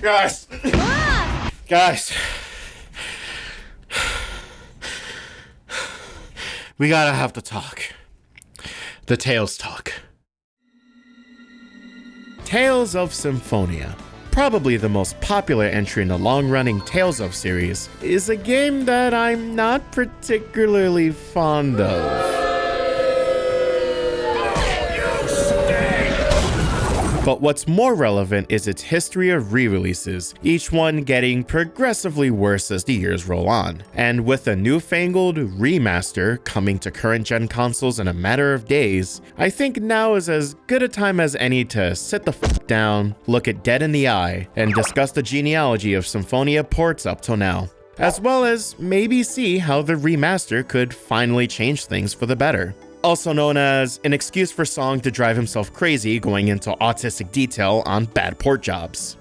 Guys. We gotta have the talk. The Tales talk. Tales of Symphonia, probably the most popular entry in the long-running Tales of series, is a game that I'm not particularly fond of. But what's more relevant is its history of re-releases, each one getting progressively worse as the years roll on. And with a newfangled remaster coming to current-gen consoles in a matter of days, I think now is as good a time as any to sit the f*** down, look it dead in the eye, and discuss the genealogy of Symphonia ports up till now, as well as maybe see how the remaster could finally change things for the better. Also known as an excuse for Seong to drive himself crazy going into autistic detail on bad port jobs.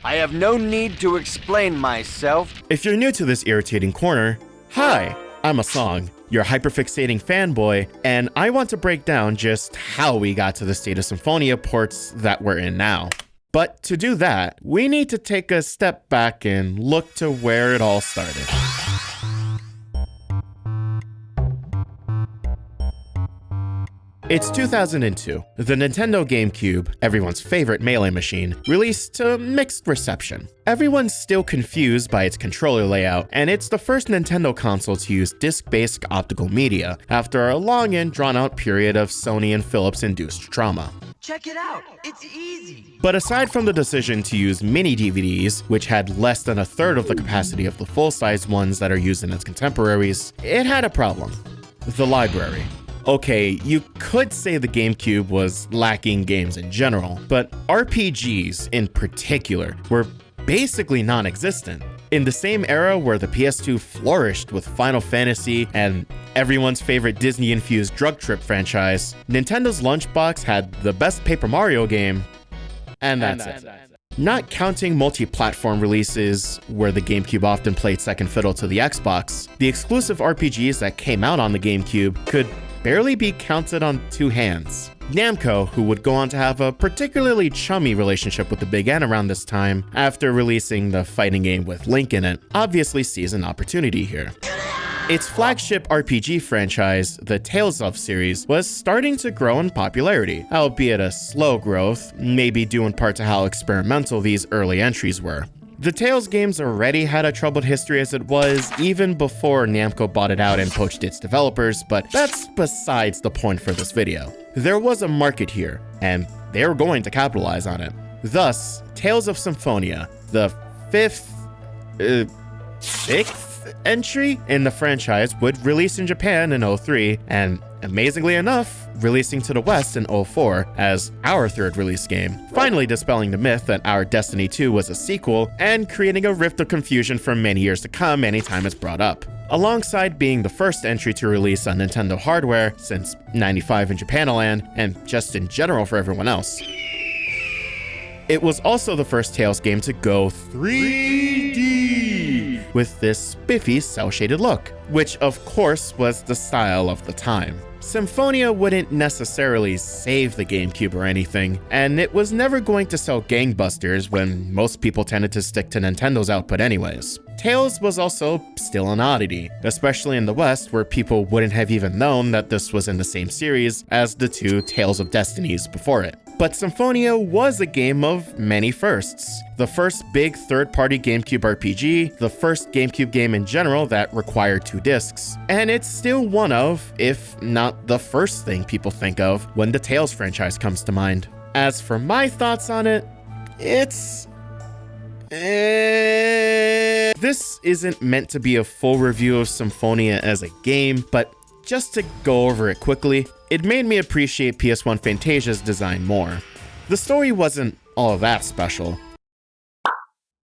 I have no need to explain myself. If you're new to this irritating corner, hi, I'm a Seong, your hyperfixating fanboy, and I want to break down just how we got to the state of Symphonia ports that we're in now. But to do that, we need to take a step back and look to where it all started. It's 2002. The Nintendo GameCube, everyone's favorite melee machine, released to mixed reception. Everyone's still confused by its controller layout, and it's the first Nintendo console to use disc-based optical media after a long and drawn-out period of Sony and Philips-induced trauma. Check it out, it's easy. But aside from the decision to use mini DVDs, which had less than a third of the capacity of the full-size ones that are used in its contemporaries, it had a problem: the library. Okay, you could say the GameCube was lacking games in general, but RPGs in particular were basically non-existent. In the same era where the PS2 flourished with Final Fantasy and everyone's favorite Disney-infused drug trip franchise, Nintendo's lunchbox had the best Paper Mario game, and that's it. Not counting multi-platform releases, where the GameCube often played second fiddle to the Xbox, the exclusive RPGs that came out on the GameCube could barely be counted on two hands. Namco, who would go on to have a particularly chummy relationship with the Big N around this time, after releasing the fighting game with Link in it, obviously sees an opportunity here. Its flagship RPG franchise, the Tales of series, was starting to grow in popularity, albeit a slow growth, maybe due in part to how experimental these early entries were. The Tales games already had a troubled history as it was, even before Namco bought it out and poached its developers, but that's besides the point for this video. There was a market here, and they were going to capitalize on it. Thus, Tales of Symphonia, the sixth entry in the franchise, would release in Japan in 2003, and amazingly enough, releasing to the West in 2004 as our third release game, finally dispelling the myth that our Destiny 2 was a sequel and creating a rift of confusion for many years to come anytime it's brought up. Alongside being the first entry to release on Nintendo hardware since '95 in Japanland, and just in general for everyone else. It was also the first Tales game to go 3D with this spiffy cel-shaded look, which of course was the style of the time. Symphonia wouldn't necessarily save the GameCube or anything, and it was never going to sell gangbusters when most people tended to stick to Nintendo's output anyways. Tales was also still an oddity, especially in the West where people wouldn't have even known that this was in the same series as the two Tales of Destinies before it. But Symphonia was a game of many firsts. The first big third-party GameCube RPG, the first GameCube game in general that required 2 discs, and it's still one of, if not the first thing people think of when the Tales franchise comes to mind. As for my thoughts on it, it's... This isn't meant to be a full review of Symphonia as a game, but just to go over it quickly, it made me appreciate PS1 Fantasia's design more. The story wasn't all that special,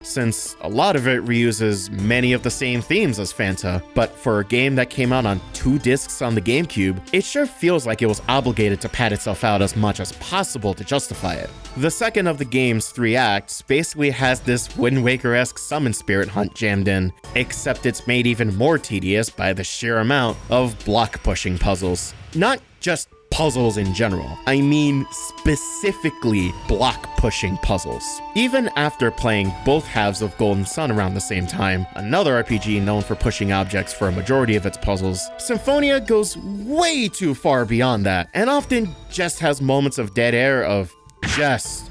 since a lot of it reuses many of the same themes as Fanta, but for a game that came out on 2 discs on the GameCube, it sure feels like it was obligated to pad itself out as much as possible to justify it. The second of the game's 3 acts basically has this Wind Waker-esque summon spirit hunt jammed in, except it's made even more tedious by the sheer amount of block-pushing puzzles. Not just puzzles in general. I mean specifically block-pushing puzzles. Even after playing both halves of Golden Sun around the same time, another RPG known for pushing objects for a majority of its puzzles, Symphonia goes way too far beyond that, and often just has moments of dead air of just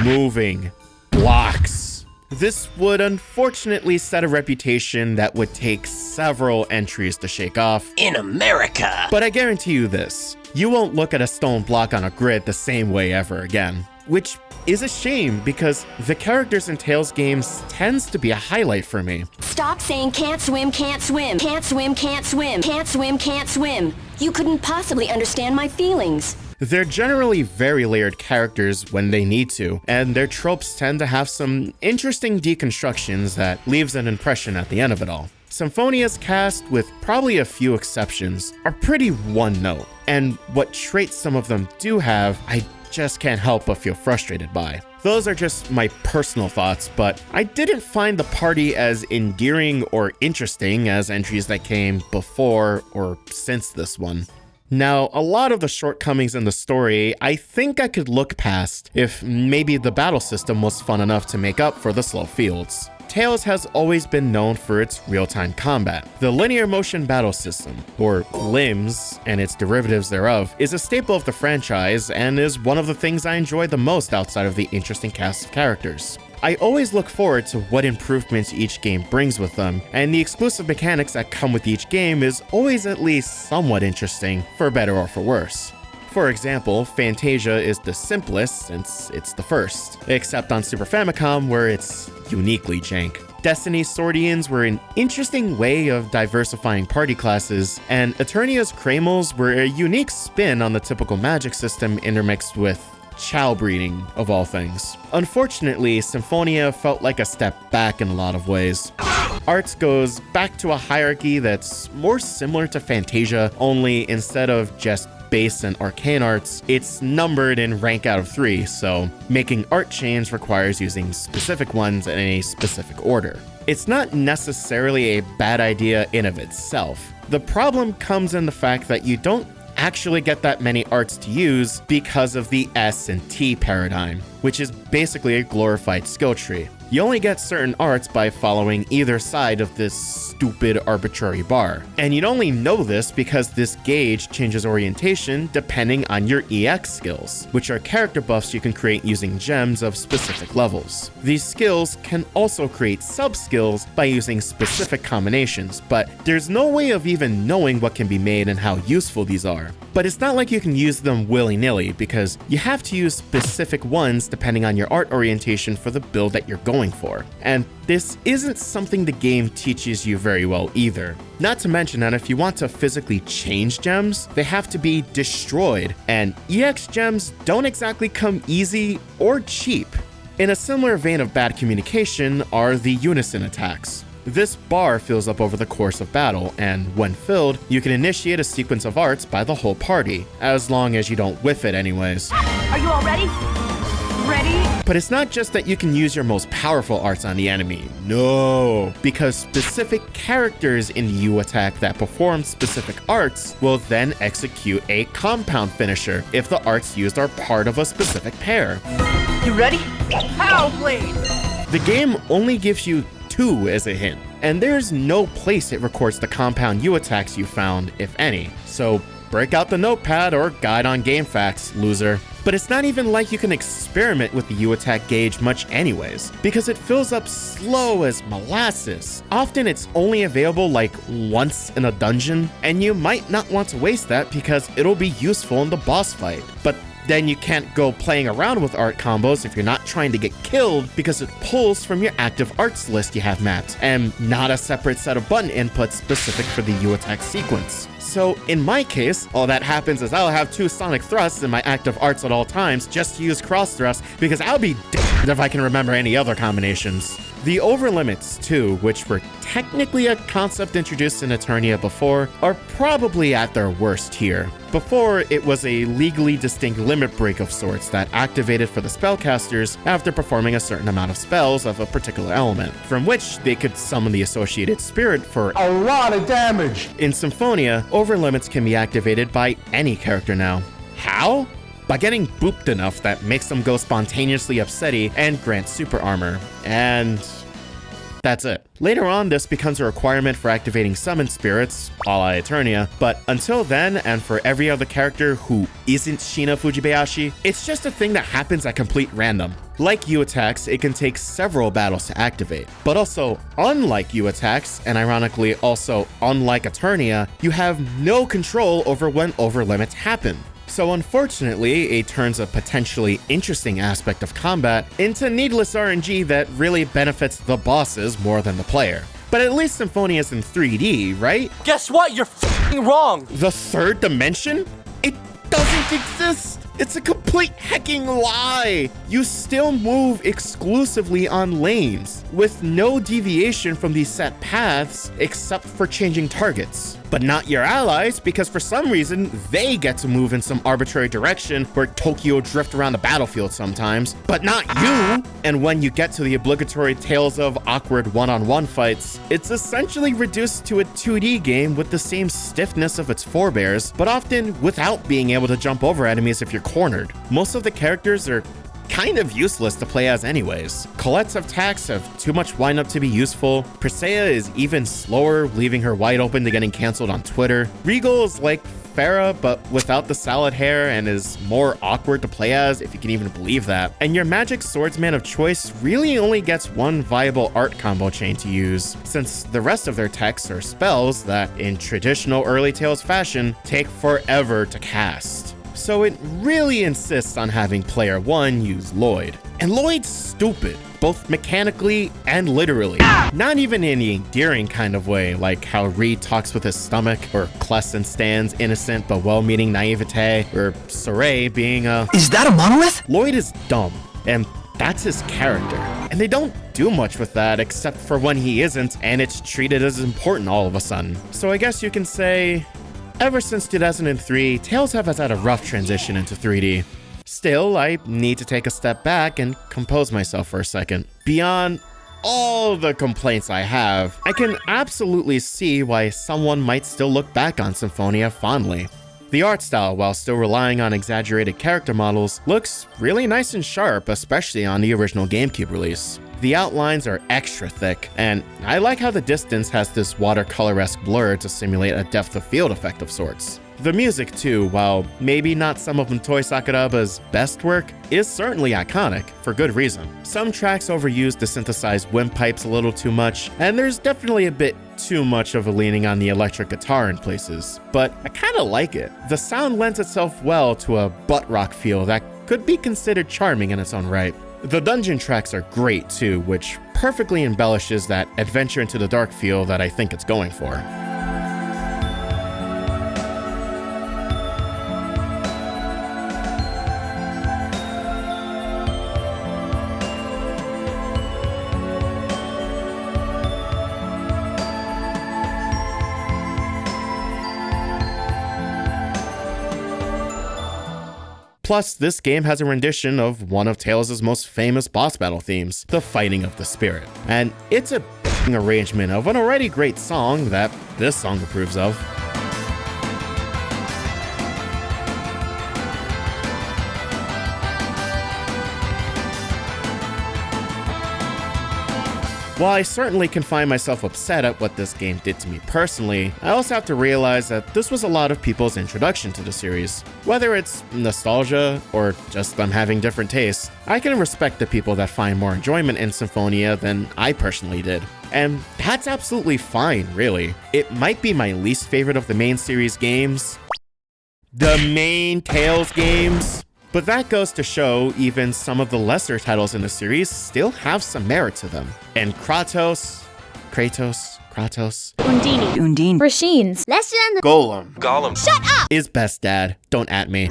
moving blocks. This would unfortunately set a reputation that would take several entries to shake off in America. But I guarantee you this, you won't look at a stone block on a grid the same way ever again. Which is a shame because the characters in Tales games tends to be a highlight for me. Stop saying can't swim, can't swim, can't swim, can't swim, can't swim, can't swim. You couldn't possibly understand my feelings. They're generally very layered characters when they need to, and their tropes tend to have some interesting deconstructions that leaves an impression at the end of it all. Symphonia's cast, with probably a few exceptions, are pretty one note, and what traits some of them do have, I just can't help but feel frustrated by. Those are just my personal thoughts, but I didn't find the party as endearing or interesting as entries that came before or since this one. Now, a lot of the shortcomings in the story I think I could look past if maybe the battle system was fun enough to make up for the slow fields. Tales has always been known for its real-time combat. The linear motion battle system, or LIMS, and its derivatives thereof, is a staple of the franchise and is one of the things I enjoy the most outside of the interesting cast of characters. I always look forward to what improvements each game brings with them, and the exclusive mechanics that come with each game is always at least somewhat interesting, for better or for worse. For example, Fantasia is the simplest since it's the first, except on Super Famicom where it's uniquely jank. Destiny's Swordians were an interesting way of diversifying party classes, and Eternia's Kramels were a unique spin on the typical magic system intermixed with chow breeding, of all things. Unfortunately, Symphonia felt like a step back in a lot of ways. Arts goes back to a hierarchy that's more similar to Fantasia, only instead of just base and arcane arts, it's numbered in rank out of 3, so making art change requires using specific ones in a specific order. It's not necessarily a bad idea in of itself. The problem comes in the fact that you don't actually get that many arts to use because of the S and T paradigm, which is basically a glorified skill tree. You only get certain arts by following either side of this stupid arbitrary bar. And you'd only know this because this gauge changes orientation depending on your EX skills, which are character buffs you can create using gems of specific levels. These skills can also create sub-skills by using specific combinations, but there's no way of even knowing what can be made and how useful these are. But it's not like you can use them willy-nilly, because you have to use specific ones depending on your art orientation for the build that you're going for. And this isn't something the game teaches you very well either. Not to mention that if you want to physically change gems, they have to be destroyed, and EX gems don't exactly come easy or cheap. In a similar vein of bad communication are the unison attacks. This bar fills up over the course of battle, and when filled, you can initiate a sequence of arts by the whole party, as long as you don't whiff it anyways. Are you all ready? Ready? But it's not just that you can use your most powerful arts on the enemy. No, because specific characters in the U attack that perform specific arts will then execute a compound finisher if the arts used are part of a specific pair. You ready? Pow Blade! The game only gives you 2 as a hint, and there's no place it records the compound U attacks you found, if any. So break out the notepad or guide on GameFAQs, loser. But it's not even like you can experiment with the U attack gauge much anyways, because it fills up slow as molasses. Often it's only available like once in a dungeon, and you might not want to waste that because it'll be useful in the boss fight. But then you can't go playing around with art combos if you're not trying to get killed, because it pulls from your active arts list you have mapped, and not a separate set of button inputs specific for the U attack sequence. So in my case, all that happens is I'll have 2 sonic thrusts in my active arts at all times just to use cross thrust, because I'll be damned if I can remember any other combinations. The overlimits too, which were technically a concept introduced in Eternia before, are probably at their worst here. Before, it was a legally distinct limit break of sorts that activated for the spellcasters after performing a certain amount of spells of a particular element, from which they could summon the associated spirit for a lot of damage. In Symphonia, overlimits can be activated by any character now. How? By getting booped enough that makes them go spontaneously upsetty and grant super armor. And that's it. Later on, this becomes a requirement for activating summon spirits, a la Eternia, but until then, and for every other character who isn't Shina Fujibayashi, it's just a thing that happens at complete random. Like U attacks, it can take several battles to activate, but also, unlike U attacks, and ironically also unlike Eternia, you have no control over when overlimits happen. So unfortunately, it turns a potentially interesting aspect of combat into needless RNG that really benefits the bosses more than the player. But at least Symphonia is in 3D, right? Guess what? You're f***ing wrong. The third dimension? It doesn't exist! It's a complete hecking lie! You still move exclusively on lanes, with no deviation from these set paths except for changing targets. But not your allies, because for some reason, they get to move in some arbitrary direction where Tokyo drift around the battlefield sometimes, but not you! And when you get to the obligatory tales of awkward one-on-one fights, it's essentially reduced to a 2D game with the same stiffness of its forebears, but often without being able to jump over enemies if you're cornered. Most of the characters are kind of useless to play as anyways. Colette's attacks have too much wind-up to be useful. Persea is even slower, leaving her wide open to getting cancelled on Twitter. Regal is like Farah, but without the salad hair and is more awkward to play as, if you can even believe that. And your magic swordsman of choice really only gets one viable art combo chain to use, since the rest of their techs are spells that, in traditional early Tales fashion, take forever to cast. So it really insists on having player 1 use Lloyd. And Lloyd's stupid, both mechanically and literally. Not even in the endearing kind of way, like how Reed talks with his stomach, or Klesson stands innocent but well-meaning naivete, or Saray being a... Is that a monolith? Lloyd is dumb, and that's his character. And they don't do much with that except for when he isn't, and it's treated as important all of a sudden. So I guess you can say, ever since 2003, Tales has had a rough transition into 3D. Still, I need to take a step back and compose myself for a second. Beyond all the complaints I have, I can absolutely see why someone might still look back on Symphonia fondly. The art style, while still relying on exaggerated character models, looks really nice and sharp, especially on the original GameCube release. The outlines are extra thick, and I like how the distance has this watercolor-esque blur to simulate a depth of field effect of sorts. The music too, while maybe not some of Motoi Sakuraba's best work, is certainly iconic, for good reason. Some tracks overuse the synthesized windpipes a little too much, and there's definitely a bit too much of a leaning on the electric guitar in places, but I kinda like it. The sound lends itself well to a butt rock feel that could be considered charming in its own right. The dungeon tracks are great too, which perfectly embellishes that adventure into the dark feel that I think it's going for. Plus, this game has a rendition of one of Tales' most famous boss battle themes, the Fighting of the Spirit. And it's a arrangement of an already great song that this song approves of. While I certainly can find myself upset at what this game did to me personally, I also have to realize that this was a lot of people's introduction to the series. Whether it's nostalgia or just them having different tastes, I can respect the people that find more enjoyment in Symphonia than I personally did. And that's absolutely fine, really. It might be my least favorite of the main series games. The main Tales games. But that goes to show even some of the lesser titles in the series still have some merit to them. And Kratos, Undine, Rasheen's, Golem, shut up! Is best dad, don't at me.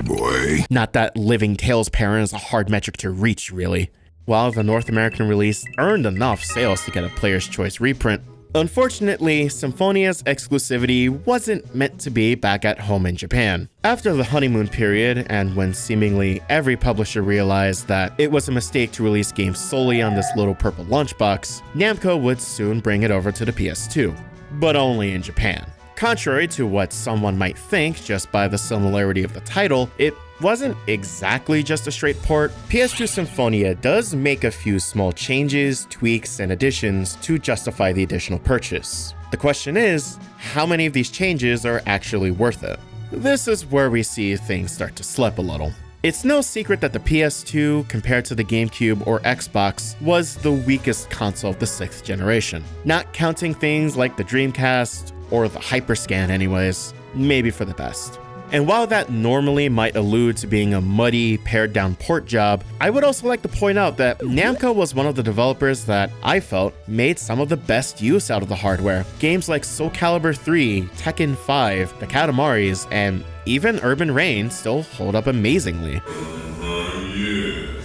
Boy. Not that living Tales parent is a hard metric to reach, really. While the North American release earned enough sales to get a Player's Choice reprint, unfortunately, Symphonia's exclusivity wasn't meant to be back at home in Japan. After the honeymoon period, and when seemingly every publisher realized that it was a mistake to release games solely on this little purple lunchbox, Namco would soon bring it over to the PS2. But only in Japan. Contrary to what someone might think just by the similarity of the title, it wasn't exactly just a straight port. PS2 Symphonia does make a few small changes, tweaks, and additions to justify the additional purchase. The question is, how many of these changes are actually worth it? This is where we see things start to slip a little. It's no secret that the PS2, compared to the GameCube or Xbox, was the weakest console of the 6th generation. Not counting things like the Dreamcast, or the Hyperscan anyways, maybe for the best. And while that normally might allude to being a muddy, pared-down port job, I would also like to point out that Namco was one of the developers that I felt made some of the best use out of the hardware. Games like Soul Calibur 3, Tekken 5, the Katamaris, and even Urban Reign still hold up amazingly.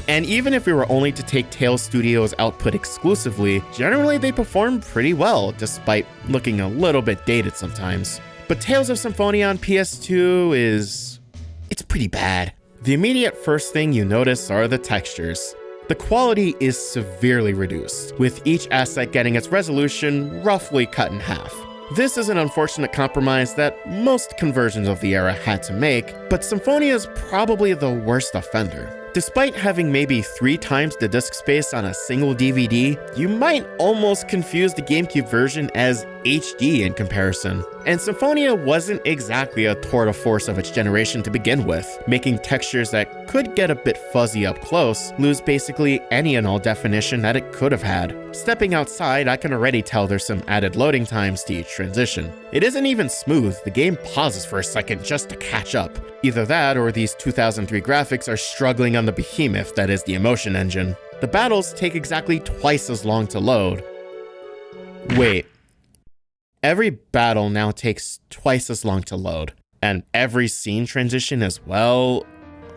And even if we were only to take Tales Studios' output exclusively, generally they perform pretty well, despite looking a little bit dated sometimes. But Tales of Symphonia on PS2 it's pretty bad. The immediate first thing you notice are the textures. The quality is severely reduced, with each asset getting its resolution roughly cut in half. This is an unfortunate compromise that most conversions of the era had to make, but Symphonia is probably the worst offender. Despite having maybe 3 times the disk space on a single DVD, you might almost confuse the GameCube version as HD in comparison. And Symphonia wasn't exactly a tour de force of its generation to begin with, making textures that could get a bit fuzzy up close lose basically any and all definition that it could have had. Stepping outside, I can already tell there's some added loading times to each transition. It isn't even smooth, the game pauses for a second just to catch up. Either that or these 2003 graphics are struggling on the behemoth that is the Emotion Engine. The battles take exactly twice as long to load. Wait. Every battle now takes twice as long to load. And every scene transition as well?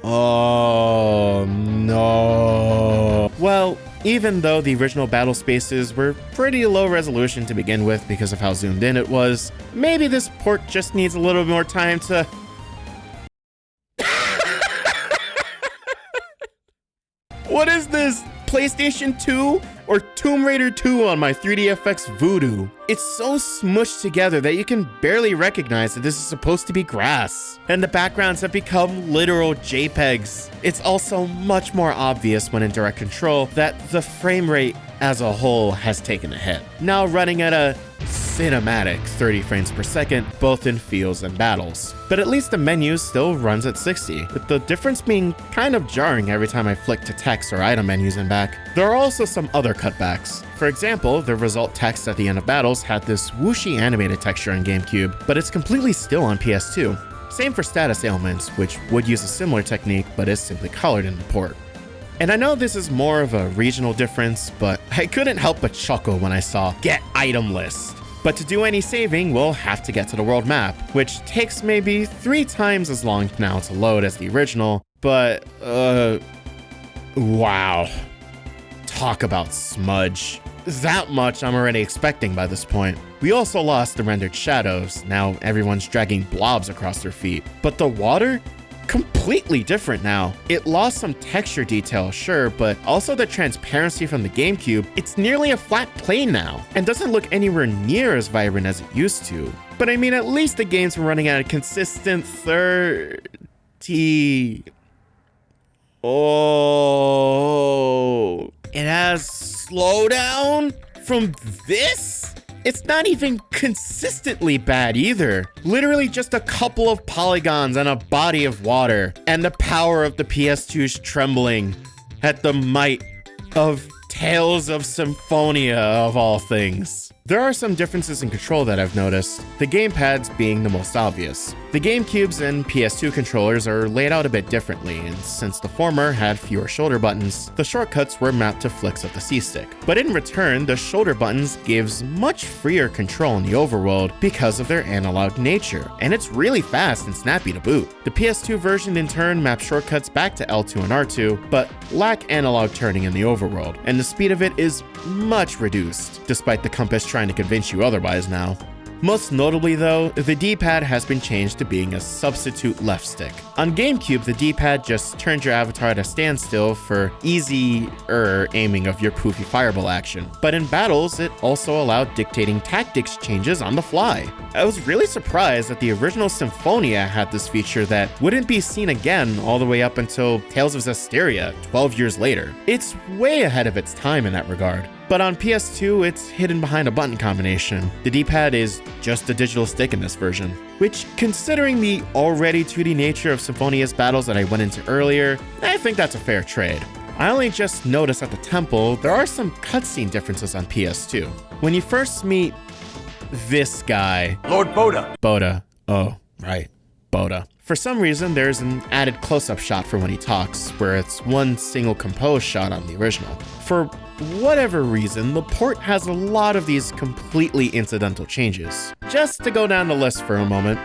Oh no. Well, even though the original battle spaces were pretty low resolution to begin with because of how zoomed in it was, maybe this port just needs a little more time to... What is this? PlayStation 2 or Tomb Raider 2 on my 3DFX Voodoo? It's so smushed together that you can barely recognize that this is supposed to be grass. And the backgrounds have become literal JPEGs. It's also much more obvious when in direct control that the frame rate as a whole has taken a hit. Now running at a cinematic 30 frames per second, both in fields and battles. But at least the menu still runs at 60, with the difference being kind of jarring every time I flick to text or item menus and back. There are also some other cutbacks. For example, the result text at the end of battles had this whooshy animated texture on GameCube, but it's completely still on PS2. Same for status ailments, which would use a similar technique but is simply colored in the port. And I know this is more of a regional difference, but I couldn't help but chuckle when I saw Get Item List. But to do any saving, we'll have to get to the world map, which takes maybe 3 times as long now to load as the original, but, wow. Talk about smudge. That much I'm already expecting by this point. We also lost the rendered shadows, now everyone's dragging blobs across their feet. But the water? Completely different now. It lost some texture detail, sure, but also the transparency from the GameCube. It's nearly a flat plane now, and doesn't look anywhere near as vibrant as it used to. But I mean, at least the games were running at a consistent 30... Oh... It has slowdown from this? It's not even consistently bad either. Literally just a couple of polygons and a body of water, and the power of the PS2's trembling at the might of Tales of Symphonia of all things. There are some differences in control that I've noticed, the gamepads being the most obvious. The GameCubes and PS2 controllers are laid out a bit differently, and since the former had fewer shoulder buttons, the shortcuts were mapped to flicks of the C-stick. But in return, the shoulder buttons gives much freer control in the overworld because of their analog nature, and it's really fast and snappy to boot. The PS2 version in turn maps shortcuts back to L2 and R2, but lack analog turning in the overworld, and the speed of it is much reduced, despite the compass trying to convince you otherwise now. Most notably though, the D-pad has been changed to being a substitute left stick. On GameCube, the D-pad just turned your avatar at a standstill for easier aiming of your poofy fireball action. But in battles, it also allowed dictating tactics changes on the fly. I was really surprised that the original Symphonia had this feature that wouldn't be seen again all the way up until Tales of Zestiria 12 years later. It's way ahead of its time in that regard. But on PS2, it's hidden behind a button combination. The D-pad is just a digital stick in this version, which, considering the already 2D nature of Symphonia's battles that I went into earlier, I think that's a fair trade. I only just noticed at the temple there are some cutscene differences on PS2. When you first meet this guy, Lord Boda. Boda. Oh, right. Boda. For some reason, there's an added close-up shot for when he talks, where it's one single composed shot on the original. For whatever reason, the port has a lot of these completely incidental changes. Just to go down the list for a moment,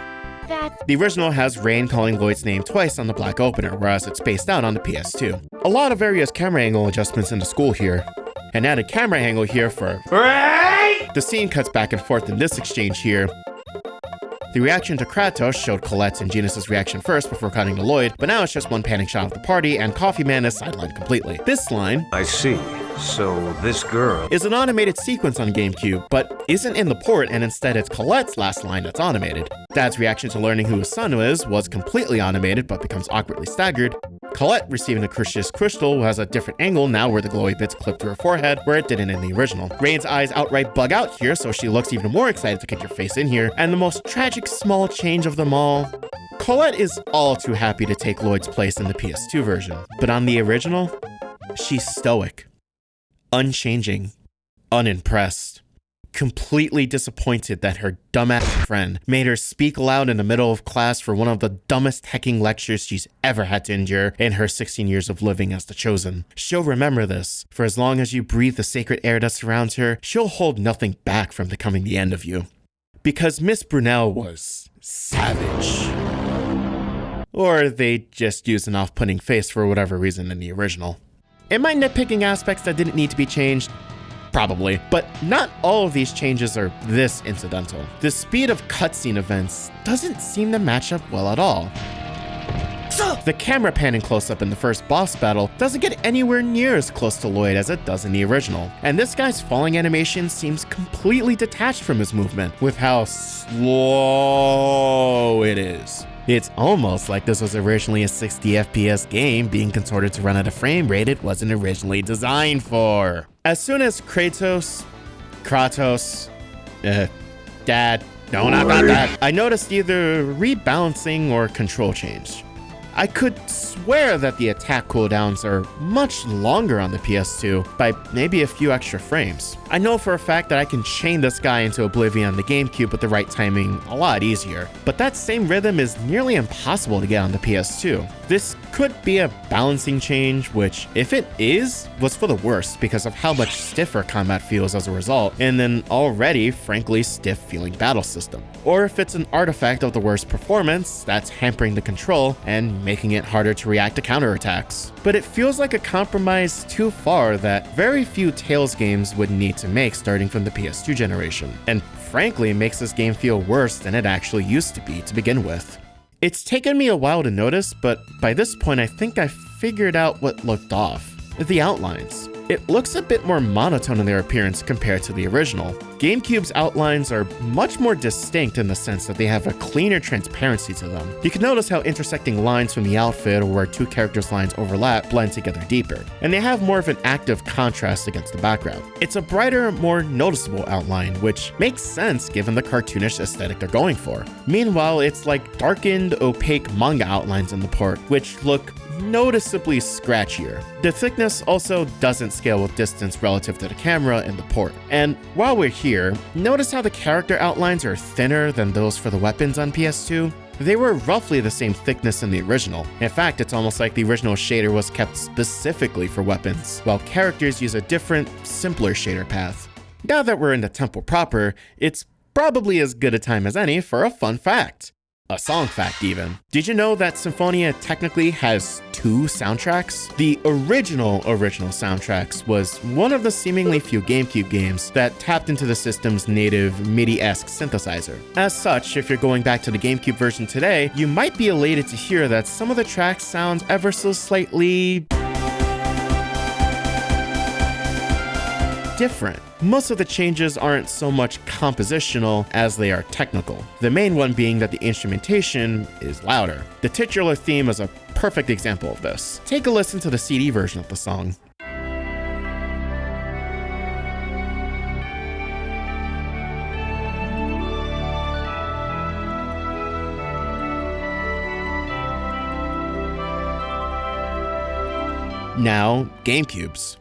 the original has Rain calling Lloyd's name twice on the black opener, whereas it's spaced out on the PS2. A lot of various camera angle adjustments in the school here. An added camera angle here for the scene cuts back and forth in this exchange here. The reaction to Kratos showed Colette's and Genis' reaction first before cutting to Lloyd, but now it's just one panning shot of the party and Coffee Man is sidelined completely. This line, I see. So this girl is an automated sequence on GameCube, but isn't in the port, and instead it's Colette's last line that's automated. Dad's reaction to learning who his son is was completely automated, but becomes awkwardly staggered. Colette receiving a Crucius Crystal has a different angle now where the glowy bits clip to her forehead, where it didn't in the original. Rain's eyes outright bug out here, so she looks even more excited to kick your face in here. And the most tragic small change of them all, Colette is all too happy to take Lloyd's place in the PS2 version. But on the original, she's stoic, unchanging, unimpressed, completely disappointed that her dumbass friend made her speak aloud in the middle of class for one of the dumbest hecking lectures she's ever had to endure in her 16 years of living as the Chosen. She'll remember this. For as long as you breathe the sacred air that surrounds her, she'll hold nothing back from becoming the end of you. Because Miss Brunel was savage. Or they just used an off-putting face for whatever reason in the original. Am I nitpicking aspects that didn't need to be changed? Probably, but not all of these changes are this incidental. The speed of cutscene events doesn't seem to match up well at all. The camera panning close-up in the first boss battle doesn't get anywhere near as close to Lloyd as it does in the original, and this guy's falling animation seems completely detached from his movement, with how slow it is. It's almost like this was originally a 60 FPS game being contorted to run at a frame rate it wasn't originally designed for. As soon as Kratos, Dad, no, not that, I noticed either rebalancing or control change. I could swear that the attack cooldowns are much longer on the PS2 by maybe a few extra frames. I know for a fact that I can chain this guy into oblivion on the GameCube with the right timing a lot easier, but that same rhythm is nearly impossible to get on the PS2. This could be a balancing change, which, if it is, was for the worst because of how much stiffer combat feels as a result in an already, frankly, stiff feeling battle system. Or if it's an artifact of the worst performance that's hampering the control and making it harder to react to counterattacks. But it feels like a compromise too far that very few Tales games would need to make starting from the PS2 generation, and frankly makes this game feel worse than it actually used to be to begin with. It's taken me a while to notice, but by this point I think I figured out what looked off. The outlines. It looks a bit more monotone in their appearance compared to the original. GameCube's outlines are much more distinct in the sense that they have a cleaner transparency to them. You can notice how intersecting lines from the outfit or where two characters' lines overlap blend together deeper, and they have more of an active contrast against the background. It's a brighter, more noticeable outline, which makes sense given the cartoonish aesthetic they're going for. Meanwhile, it's like darkened, opaque manga outlines in the port, which look noticeably scratchier. The thickness also doesn't scale with distance relative to the camera in the port. And while we're here, notice how the character outlines are thinner than those for the weapons on PS2? They were roughly the same thickness in the original. In fact, it's almost like the original shader was kept specifically for weapons, while characters use a different, simpler shader path. Now that we're in the temple proper, it's probably as good a time as any for a fun fact. A song fact even. Did you know that Symphonia technically has 2 soundtracks? The original soundtracks was one of the seemingly few GameCube games that tapped into the system's native MIDI-esque synthesizer. As such, if you're going back to the GameCube version today, you might be elated to hear that some of the tracks sound ever so slightly different. Most of the changes aren't so much compositional as they are technical. The main one being that the instrumentation is louder. The titular theme is a perfect example of this. Take a listen to the CD version of the song. Now, GameCubes.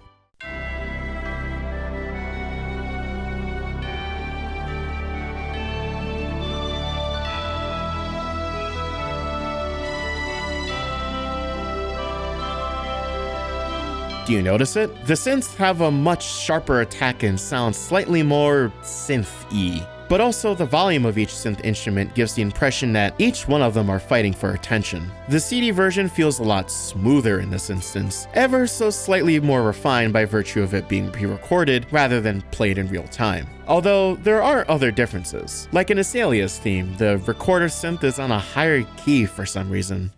Do you notice it? The synths have a much sharper attack and sound slightly more synth-y. But also the volume of each synth instrument gives the impression that each one of them are fighting for attention. The CD version feels a lot smoother in this instance, ever so slightly more refined by virtue of it being pre-recorded rather than played in real time. Although there are other differences. Like in Azalea's theme, the recorder synth is on a higher key for some reason.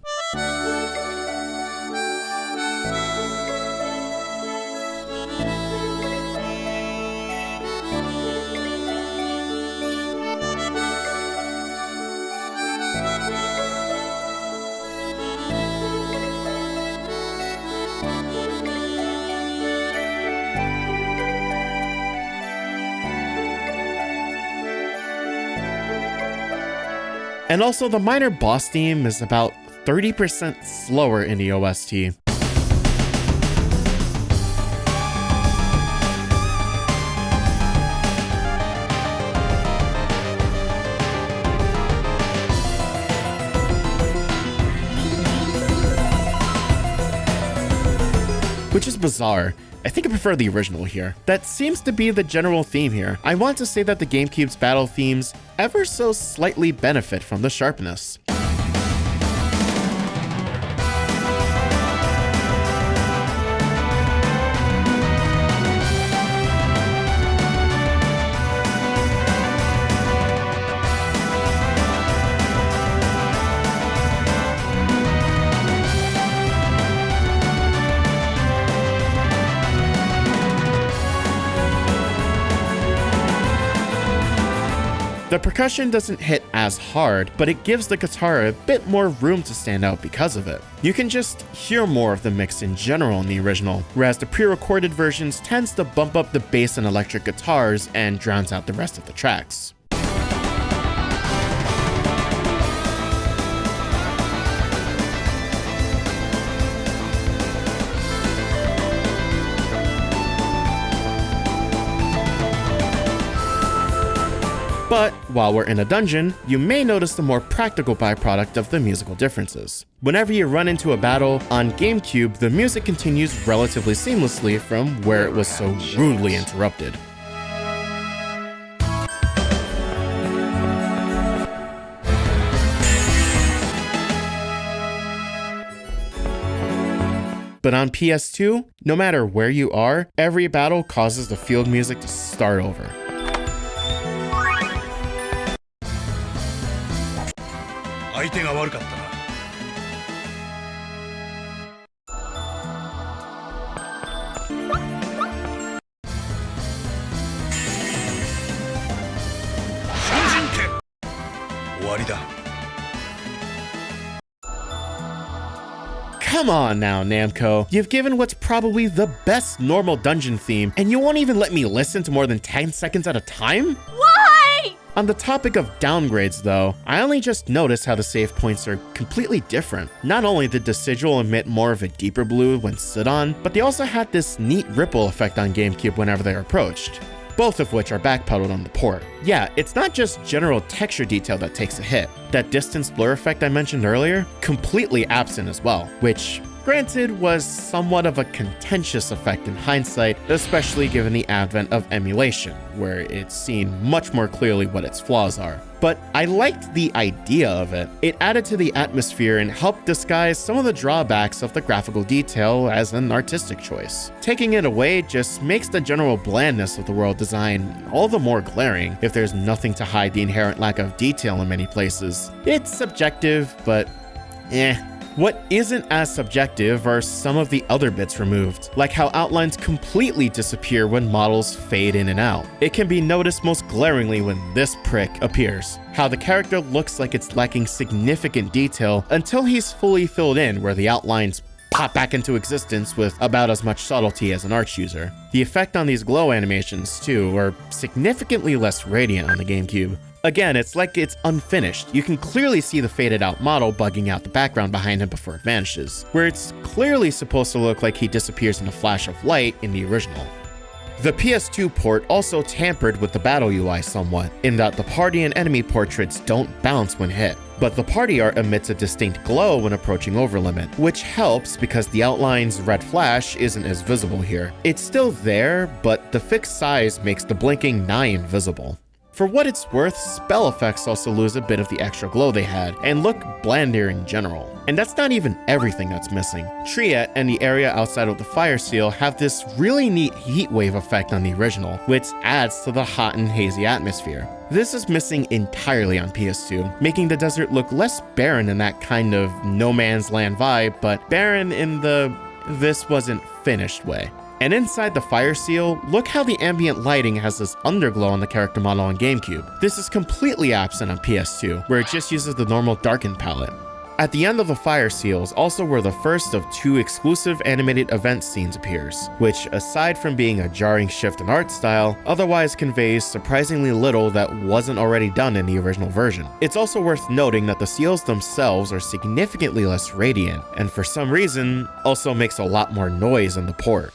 And also the minor boss theme is about 30% slower in the OST. Which is bizarre. I think I prefer the original here. That seems to be the general theme here. I want to say that the GameCube's battle themes ever so slightly benefit from the sharpness. The percussion doesn't hit as hard, but it gives the guitar a bit more room to stand out because of it. You can just hear more of the mix in general in the original, whereas the pre-recorded versions tends to bump up the bass and electric guitars and drowns out the rest of the tracks. But while we're in a dungeon, you may notice the more practical byproduct of the musical differences. Whenever you run into a battle, on GameCube, the music continues relatively seamlessly from where it was so rudely interrupted. But on PS2, no matter where you are, every battle causes the field music to start over. Come on now, Namco. You've given what's probably the best normal dungeon theme, and you won't even let me listen to more than 10 seconds at a time? Why? On the topic of downgrades though, I only just noticed how the save points are completely different. Not only did the sigil emit more of a deeper blue when stood on, but they also had this neat ripple effect on GameCube whenever they are approached. Both of which are backpedaled on the port. Yeah, it's not just general texture detail that takes a hit. That distance blur effect I mentioned earlier, completely absent as well, which Granted, was somewhat of a contentious effect in hindsight, especially given the advent of emulation, where it's seen much more clearly what its flaws are. But I liked the idea of it. It added to the atmosphere and helped disguise some of the drawbacks of the graphical detail as an artistic choice. Taking it away just makes the general blandness of the world design all the more glaring if there's nothing to hide the inherent lack of detail in many places. It's subjective, but What isn't as subjective are some of the other bits removed, like how outlines completely disappear when models fade in and out. It can be noticed most glaringly when this prick appears, how the character looks like it's lacking significant detail until he's fully filled in, where the outlines pop back into existence with about as much subtlety as an arch user. The effect on these glow animations, too, are significantly less radiant on the GameCube. Again, it's like it's unfinished. You can clearly see the faded out model bugging out the background behind him before it vanishes, where it's clearly supposed to look like he disappears in a flash of light in the original. The PS2 port also tampered with the battle UI somewhat, in that the party and enemy portraits don't bounce when hit, but the party art emits a distinct glow when approaching overlimit, which helps because the outline's red flash isn't as visible here. It's still there, but the fixed size makes the blinking nigh invisible. For what it's worth, spell effects also lose a bit of the extra glow they had, and look blander in general. And that's not even everything that's missing. Triet and the area outside of the fire seal have this really neat heat wave effect on the original, which adds to the hot and hazy atmosphere. This is missing entirely on PS2, making the desert look less barren in that kind of no man's land vibe, but barren in the this wasn't finished way. And inside the fire seal, look how the ambient lighting has this underglow on the character model on GameCube. This is completely absent on PS2, where it just uses the normal darken palette. At the end of the fire seals also where the first of 2 exclusive animated event scenes appears, which aside from being a jarring shift in art style, otherwise conveys surprisingly little that wasn't already done in the original version. It's also worth noting that the seals themselves are significantly less radiant, and for some reason, also makes a lot more noise in the port.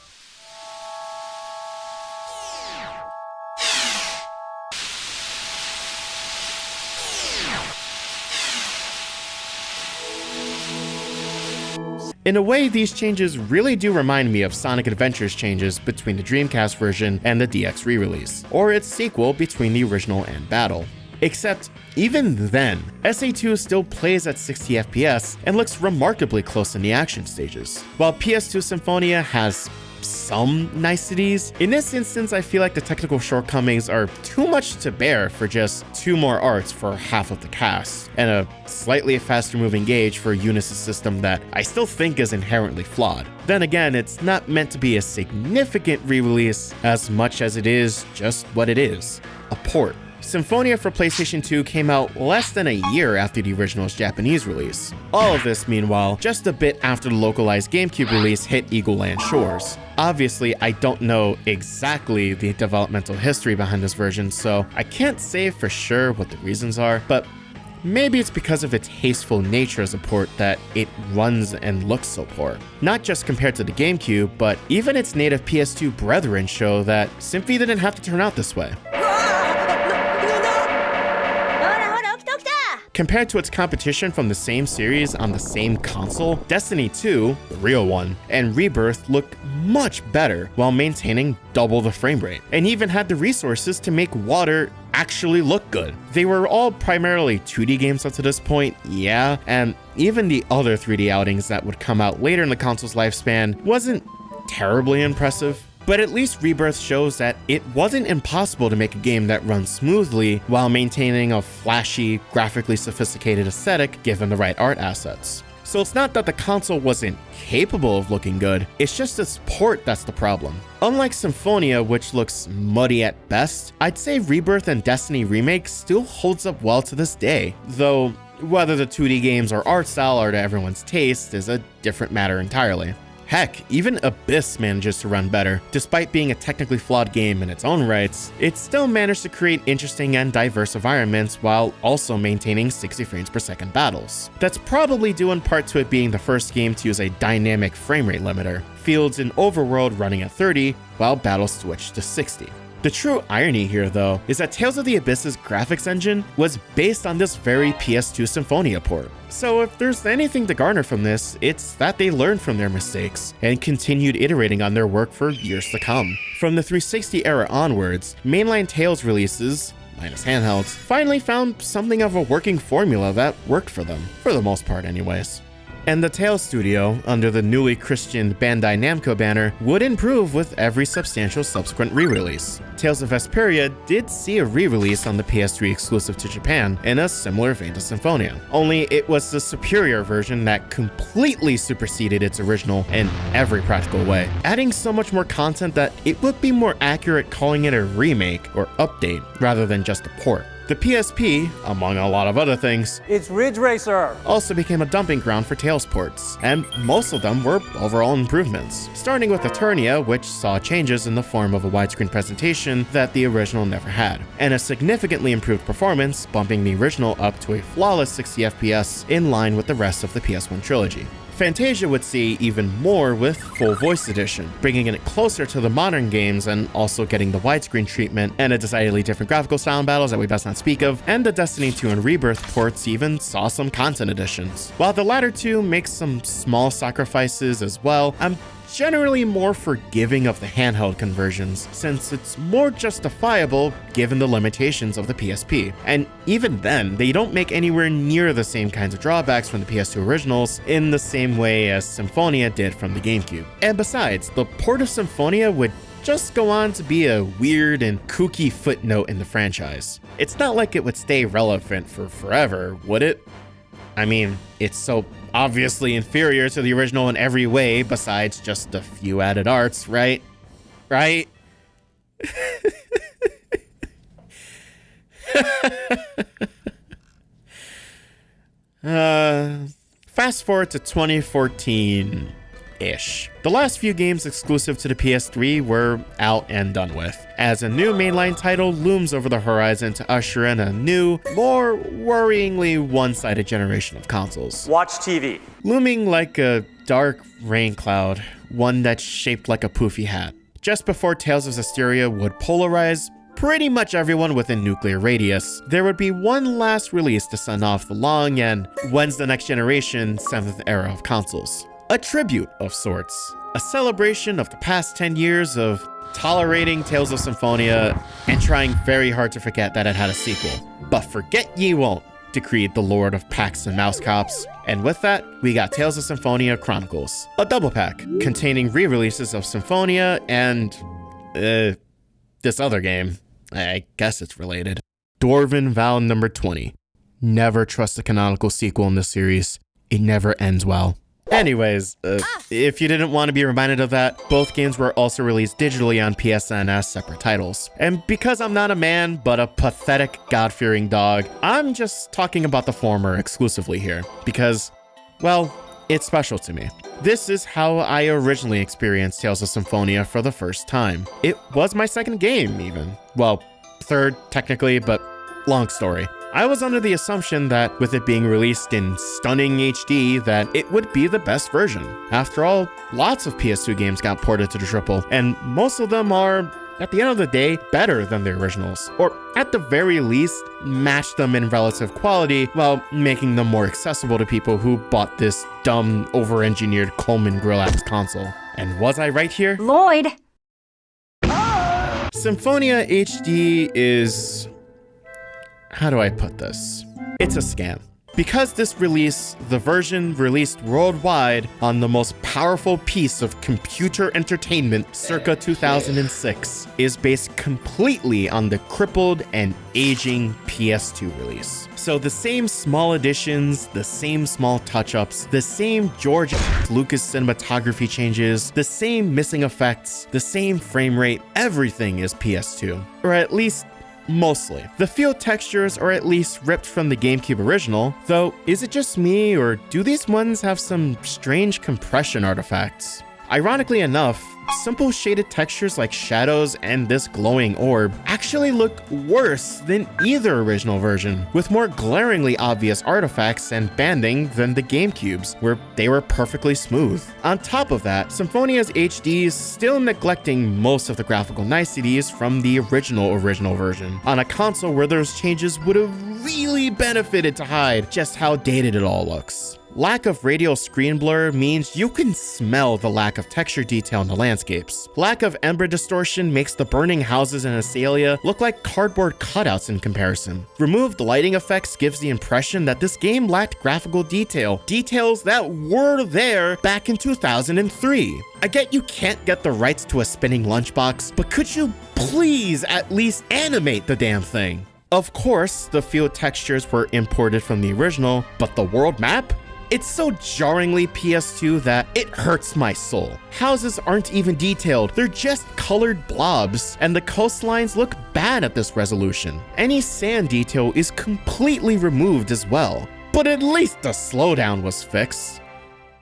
In a way, these changes really do remind me of Sonic Adventure's changes between the Dreamcast version and the DX re-release, or its sequel between the original and Battle. Except, even then, SA2 still plays at 60 FPS and looks remarkably close in the action stages, while PS2 Symphonia has some niceties. In this instance, I feel like the technical shortcomings are too much to bear for just 2 more arts for half of the cast, and a slightly faster moving gauge for Unisys system that I still think is inherently flawed. Then again, it's not meant to be a significant re-release as much as it is just what it is, a port. Symphonia for PlayStation 2 came out less than a year after the original's Japanese release. All of this, meanwhile, just a bit after the localized GameCube release hit Eagle Land shores. Obviously, I don't know exactly the developmental history behind this version, so I can't say for sure what the reasons are, but maybe it's because of its hasteful nature as a port that it runs and looks so poor. Not just compared to the GameCube, but even its native PS2 brethren show that Symphie didn't have to turn out this way. Compared to its competition from the same series on the same console, Destiny 2, the real one, and Rebirth look much better while maintaining double the frame rate, and even had the resources to make water actually look good. They were all primarily 2D games up to this point, yeah, and even the other 3D outings that would come out later in the console's lifespan wasn't terribly impressive. But at least Rebirth shows that it wasn't impossible to make a game that runs smoothly while maintaining a flashy, graphically sophisticated aesthetic given the right art assets. So it's not that the console wasn't capable of looking good, it's just its port that's the problem. Unlike Symphonia, which looks muddy at best, I'd say Rebirth and Destiny Remake still holds up well to this day, though whether the 2D games or art style are to everyone's taste is a different matter entirely. Heck, even Abyss manages to run better. Despite being a technically flawed game in its own rights, it still managed to create interesting and diverse environments while also maintaining 60 frames per second battles. That's probably due in part to it being the first game to use a dynamic frame rate limiter, fields in Overworld running at 30, while battles switched to 60. The true irony here, though, is that Tales of the Abyss's graphics engine was based on this very PS2 Symphonia port. So if there's anything to garner from this, it's that they learned from their mistakes and continued iterating on their work for years to come. From the 360 era onwards, mainline Tales releases, minus handhelds, finally found something of a working formula that worked for them, for the most part anyways. And the Tales studio, under the newly Christian Bandai Namco banner, would improve with every substantial subsequent re-release. Tales of Vesperia did see a re-release on the PS3 exclusive to Japan in a similar vein to Symphonia, only it was the superior version that completely superseded its original in every practical way, adding so much more content that it would be more accurate calling it a remake or update rather than just a port. The PSP, among a lot of other things, It's Ridge Racer. also became a dumping ground for Tales ports, and most of them were overall improvements. Starting with Eternia, which saw changes in the form of a widescreen presentation that the original never had, and a significantly improved performance, bumping the original up to a flawless 60 FPS in line with the rest of the PS1 trilogy. Fantasia would see even more with Full Voice Edition, bringing it closer to the modern games and also getting the widescreen treatment and a decidedly different graphical style in battles that we best not speak of, and the Destiny 2 and Rebirth ports even saw some content additions. While the latter two make some small sacrifices as well, I'm generally more forgiving of the handheld conversions, since it's more justifiable given the limitations of the PSP. And even then, they don't make anywhere near the same kinds of drawbacks from the PS2 originals in the same way as Symphonia did from the GameCube. And besides, the port of Symphonia would just go on to be a weird and kooky footnote in the franchise. It's not like it would stay relevant for forever, would it? I mean, it's so obviously inferior to the original in every way besides just a few added arts, right? Right? Fast forward to 2014-ish. The last few games exclusive to the PS3 were out and done with, as a new mainline title looms over the horizon to usher in a new, more worryingly one-sided generation of consoles. Watch TV. Looming like a dark rain cloud, one that's shaped like a poofy hat. Just before Tales of Zestiria would polarize pretty much everyone within nuclear radius, there would be one last release to send off the long and when's the next generation 7th era of consoles. A tribute of sorts, a celebration of the past 10 years of tolerating Tales of Symphonia and trying very hard to forget that it had a sequel. But forget ye won't, decreed the Lord of Packs and Mouse Cops. And with that, we got Tales of Symphonia Chronicles, a double pack containing re-releases of Symphonia and this other game. I guess it's related. Dwarven Vow number 20. Never trust a canonical sequel in this series. It never ends well. Anyways, if you didn't want to be reminded of that, both games were also released digitally on PSN as separate titles. And because I'm not a man, but a pathetic, God-fearing dog, I'm just talking about the former exclusively here, because, well, it's special to me. This is how I originally experienced Tales of Symphonia for the first time. It was my second game, even. Well, third, technically, but long story. I was under the assumption that with it being released in stunning HD, that it would be the best version. After all, lots of PS2 games got ported to the triple, and most of them are, at the end of the day, better than the originals, or at the very least, match them in relative quality while making them more accessible to people who bought this dumb, over-engineered Coleman Grillax console. And was I right here? Lloyd. Symphonia HD is... how do I put this? It's a scam. Because this release, the version released worldwide on the most powerful piece of computer entertainment circa 2006, is based completely on the crippled and aging PS2 release. So the same small additions, the same small touch-ups, the same George Lucas cinematography changes, the same missing effects, the same frame rate, everything is PS2. Or at least mostly. The field textures are at least ripped from the GameCube original, though is it just me or do these ones have some strange compression artifacts? Ironically enough, simple shaded textures like shadows and this glowing orb actually look worse than either original version, with more glaringly obvious artifacts and banding than the GameCube's, where they were perfectly smooth. On top of that, Symphonia's HD is still neglecting most of the graphical niceties from the original version, on a console where those changes would have really benefited to hide just how dated it all looks. Lack of radial screen blur means you can smell the lack of texture detail in the landscapes. Lack of ember distortion makes the burning houses in Asalia look like cardboard cutouts in comparison. Removed lighting effects gives the impression that this game lacked graphical details that were there back in 2003. I get you can't get the rights to a spinning lunchbox, but could you please at least animate the damn thing? Of course, the field textures were imported from the original, but the world map? It's so jarringly PS2 that it hurts my soul. Houses aren't even detailed, they're just colored blobs, and the coastlines look bad at this resolution. Any sand detail is completely removed as well. But at least the slowdown was fixed.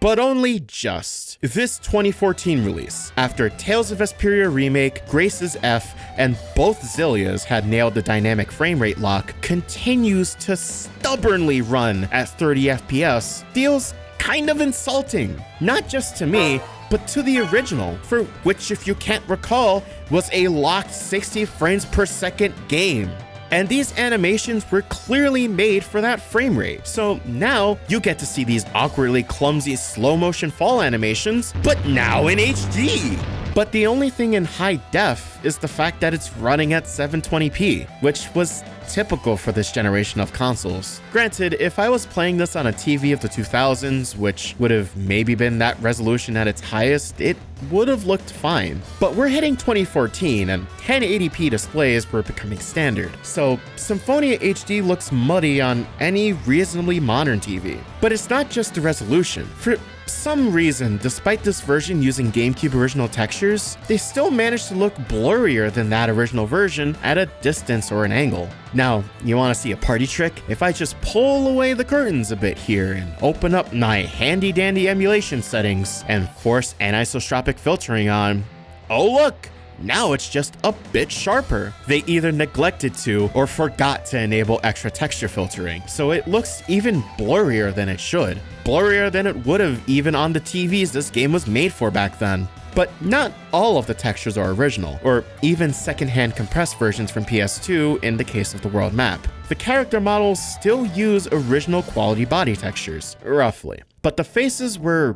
But only just. This 2014 release, after Tales of Vesperia Remake, Grace's F, and both Zillias had nailed the dynamic frame rate lock, continues to stubbornly run at 30 FPS, feels kind of insulting. Not just to me, but to the original, for which, if you can't recall, was a locked 60 frames per second game. And these animations were clearly made for that frame rate. So now you get to see these awkwardly clumsy slow motion fall animations, but now in HD. But the only thing in high def is the fact that it's running at 720p, which was typical for this generation of consoles. Granted, if I was playing this on a TV of the 2000s, which would have maybe been that resolution at its highest, it would have looked fine. But we're hitting 2014 and 1080p displays were becoming standard, so Symphonia HD looks muddy on any reasonably modern TV. But it's not just the resolution. For some reason, despite this version using GameCube original textures, they still managed to look blurrier than that original version at a distance or an angle. Now, you want to see a party trick? If I just pull away the curtains a bit here and open up my handy dandy emulation settings and force anisotropic filtering on, oh look! Now it's just a bit sharper. They either neglected to or forgot to enable extra texture filtering, so it looks even blurrier than it should. Blurrier than it would have even on the TVs this game was made for back then. But not all of the textures are original, or even secondhand compressed versions from PS2 in the case of the world map. The character models still use original quality body textures, roughly. But the faces were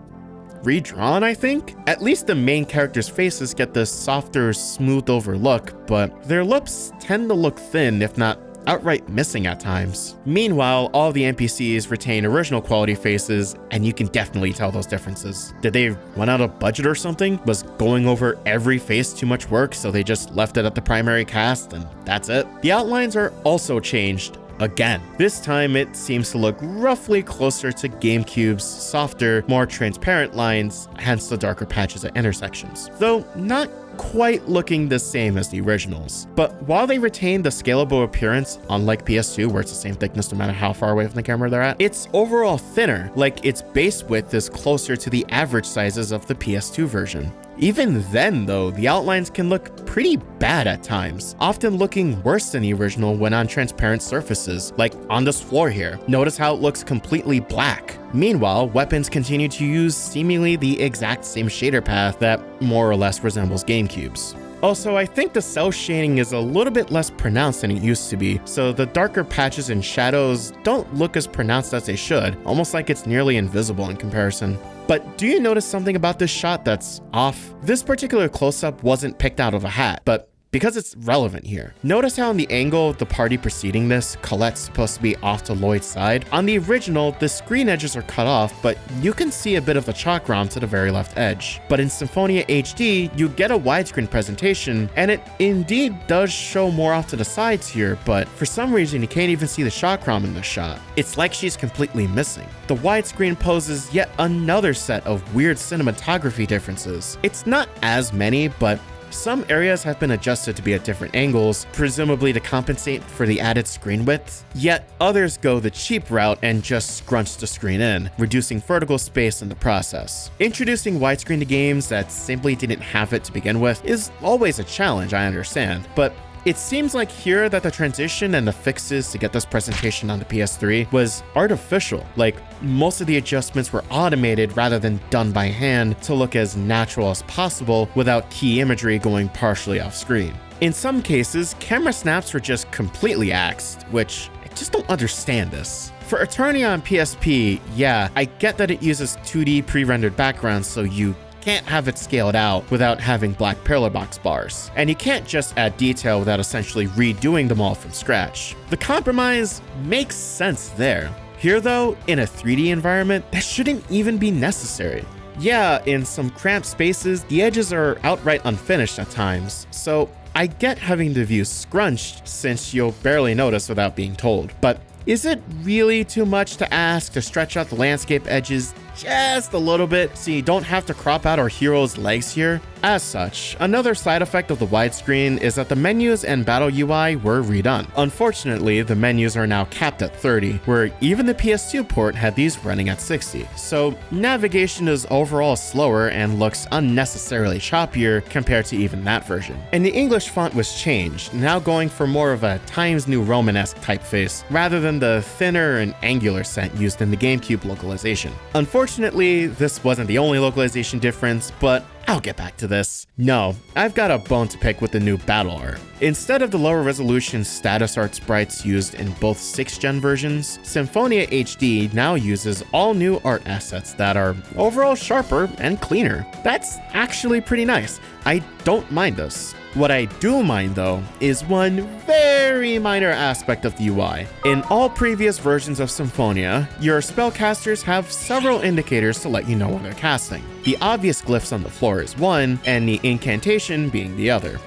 redrawn, I think? At least the main characters' faces get this softer, smoothed over look, but their lips tend to look thin, if not outright missing at times. Meanwhile, all the NPCs retain original quality faces, and you can definitely tell those differences. Did they run out of budget or something? Was going over every face too much work, so they just left it at the primary cast, and that's it? The outlines are also changed again. This time it seems to look roughly closer to GameCube's softer, more transparent lines, hence the darker patches at intersections. Though not quite looking the same as the originals. But while they retain the scalable appearance, unlike PS2 where it's the same thickness no matter how far away from the camera they're at, it's overall thinner, like its base width is closer to the average sizes of the PS2 version. Even then though, the outlines can look pretty bad at times, often looking worse than the original when on transparent surfaces, like on this floor here. Notice how it looks completely black. Meanwhile, weapons continue to use seemingly the exact same shader path that more or less resembles GameCube's. Also, I think the cell shading is a little bit less pronounced than it used to be, so the darker patches and shadows don't look as pronounced as they should, almost like it's nearly invisible in comparison. But do you notice something about this shot that's off? This particular close-up wasn't picked out of a hat, but because it's relevant here. Notice how in the angle of the party preceding this, Colette's supposed to be off to Lloyd's side. On the original, the screen edges are cut off, but you can see a bit of the chalk ROM to the very left edge. But in Symphonia HD, you get a widescreen presentation, and it indeed does show more off to the sides here, but for some reason you can't even see the chalk ROM in this shot. It's like she's completely missing. The widescreen poses yet another set of weird cinematography differences. It's not as many, but Some areas have been adjusted to be at different angles, presumably to compensate for the added screen width, yet others go the cheap route and just scrunch the screen in, reducing vertical space in the process. Introducing widescreen to games that simply didn't have it to begin with is always a challenge, I understand, but it seems like here that the transition and the fixes to get this presentation on the PS3 was artificial. Like, most of the adjustments were automated rather than done by hand to look as natural as possible without key imagery going partially off screen. In some cases, camera snaps were just completely axed, which I just don't understand this. For Eternia on PSP, yeah, I get that it uses 2D pre-rendered backgrounds, so you can't have it scaled out without having black pillar box bars. And you can't just add detail without essentially redoing them all from scratch. The compromise makes sense there. Here though, in a 3D environment, that shouldn't even be necessary. Yeah, in some cramped spaces, the edges are outright unfinished at times, so I get having the view scrunched since you'll barely notice without being told. But is it really too much to ask to stretch out the landscape edges just a little bit so you don't have to crop out our hero's legs here? As such, another side effect of the widescreen is that the menus and battle UI were redone. Unfortunately, the menus are now capped at 30, where even the PS2 port had these running at 60. So navigation is overall slower and looks unnecessarily choppier compared to even that version. And the English font was changed, now going for more of a Times New Romanesque typeface, rather than the thinner and angular set used in the GameCube localization. Unfortunately, this wasn't the only localization difference, but I'll get back to this. No, I've got a bone to pick with the new battle art. Instead of the lower resolution status art sprites used in both 6th gen versions, Symphonia HD now uses all new art assets that are overall sharper and cleaner. That's actually pretty nice. I don't mind this. What I do mind though is one very minor aspect of the UI. In all previous versions of Symphonia, your spellcasters have several indicators to let you know when they're casting. The obvious glyphs on the floor is one, and the incantation being the other.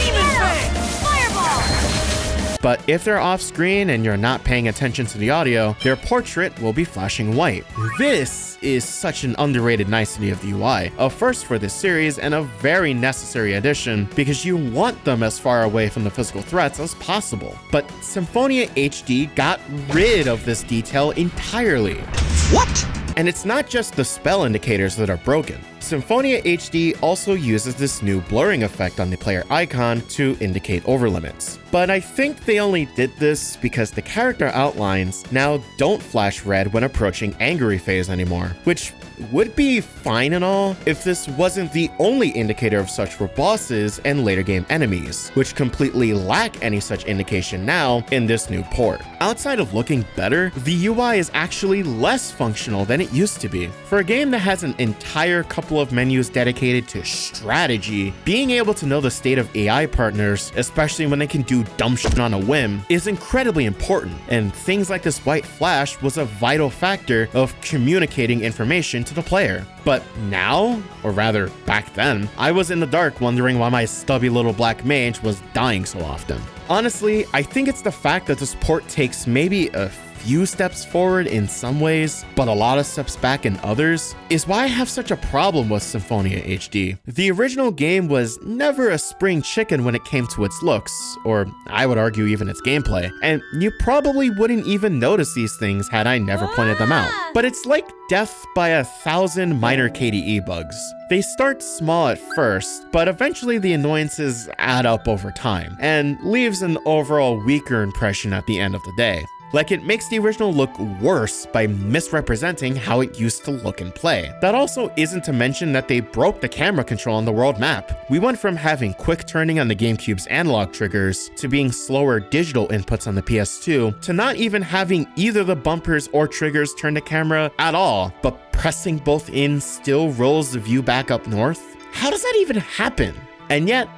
But if they're off screen and you're not paying attention to the audio, their portrait will be flashing white. This is such an underrated nicety of the UI, a first for this series and a very necessary addition because you want them as far away from the physical threats as possible. But Symphonia HD got rid of this detail entirely. What? And it's not just the spell indicators that are broken. Symphonia HD also uses this new blurring effect on the player icon to indicate overlimits. But I think they only did this because the character outlines now don't flash red when approaching angry phase anymore, which would be fine and all if this wasn't the only indicator of such for bosses and later game enemies, which completely lack any such indication now in this new port. Outside of looking better, the UI is actually less functional than it used to be. For a game that has an entire couple of menus dedicated to strategy, being able to know the state of AI partners, especially when they can do dumb shit on a whim, is incredibly important, and things like this white flash was a vital factor of communicating information to the player. But now, or rather back then, I was in the dark wondering why my stubby little black mage was dying so often. Honestly, I think it's the fact that this port takes maybe a few steps forward in some ways, but a lot of steps back in others, is why I have such a problem with Symphonia HD. The original game was never a spring chicken when it came to its looks, or I would argue even its gameplay, and you probably wouldn't even notice these things had I never pointed them out. But it's like death by 1,000 minor KDE bugs. They start small at first, but eventually the annoyances add up over time, and leaves an overall weaker impression at the end of the day. Like, it makes the original look worse by misrepresenting how it used to look and play. That also isn't to mention that they broke the camera control on the world map. We went from having quick turning on the GameCube's analog triggers to being slower digital inputs on the PS2 to not even having either the bumpers or triggers turn the camera at all, but pressing both in still rolls the view back up north. How does that even happen? And yet,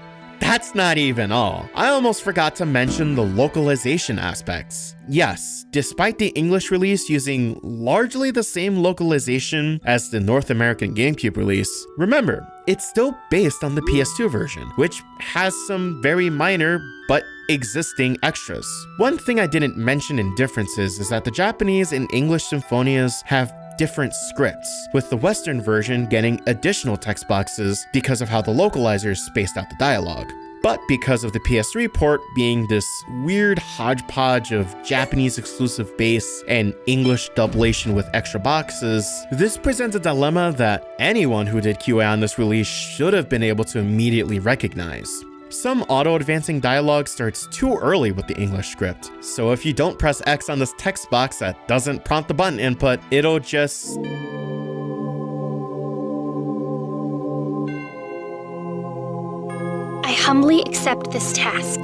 that's not even all. I almost forgot to mention the localization aspects. Yes, despite the English release using largely the same localization as the North American GameCube release, remember, it's still based on the PS2 version, which has some very minor but existing extras. One thing I didn't mention in differences is that the Japanese and English Symphonias have different scripts, with the Western version getting additional text boxes because of how the localizers spaced out the dialogue. But because of the PS3 port being this weird hodgepodge of Japanese exclusive bass and English dublation with extra boxes, this presents a dilemma that anyone who did QA on this release should have been able to immediately recognize. Some auto-advancing dialogue starts too early with the English script, so if you don't press X on this text box that doesn't prompt the button input, it'll just... I humbly accept this task.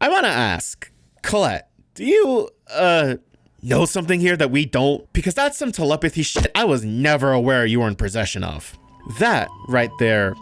I want to ask, Colette, do you, know something here that we don't? Because that's some telepathy shit I was never aware you were in possession of. That, right there,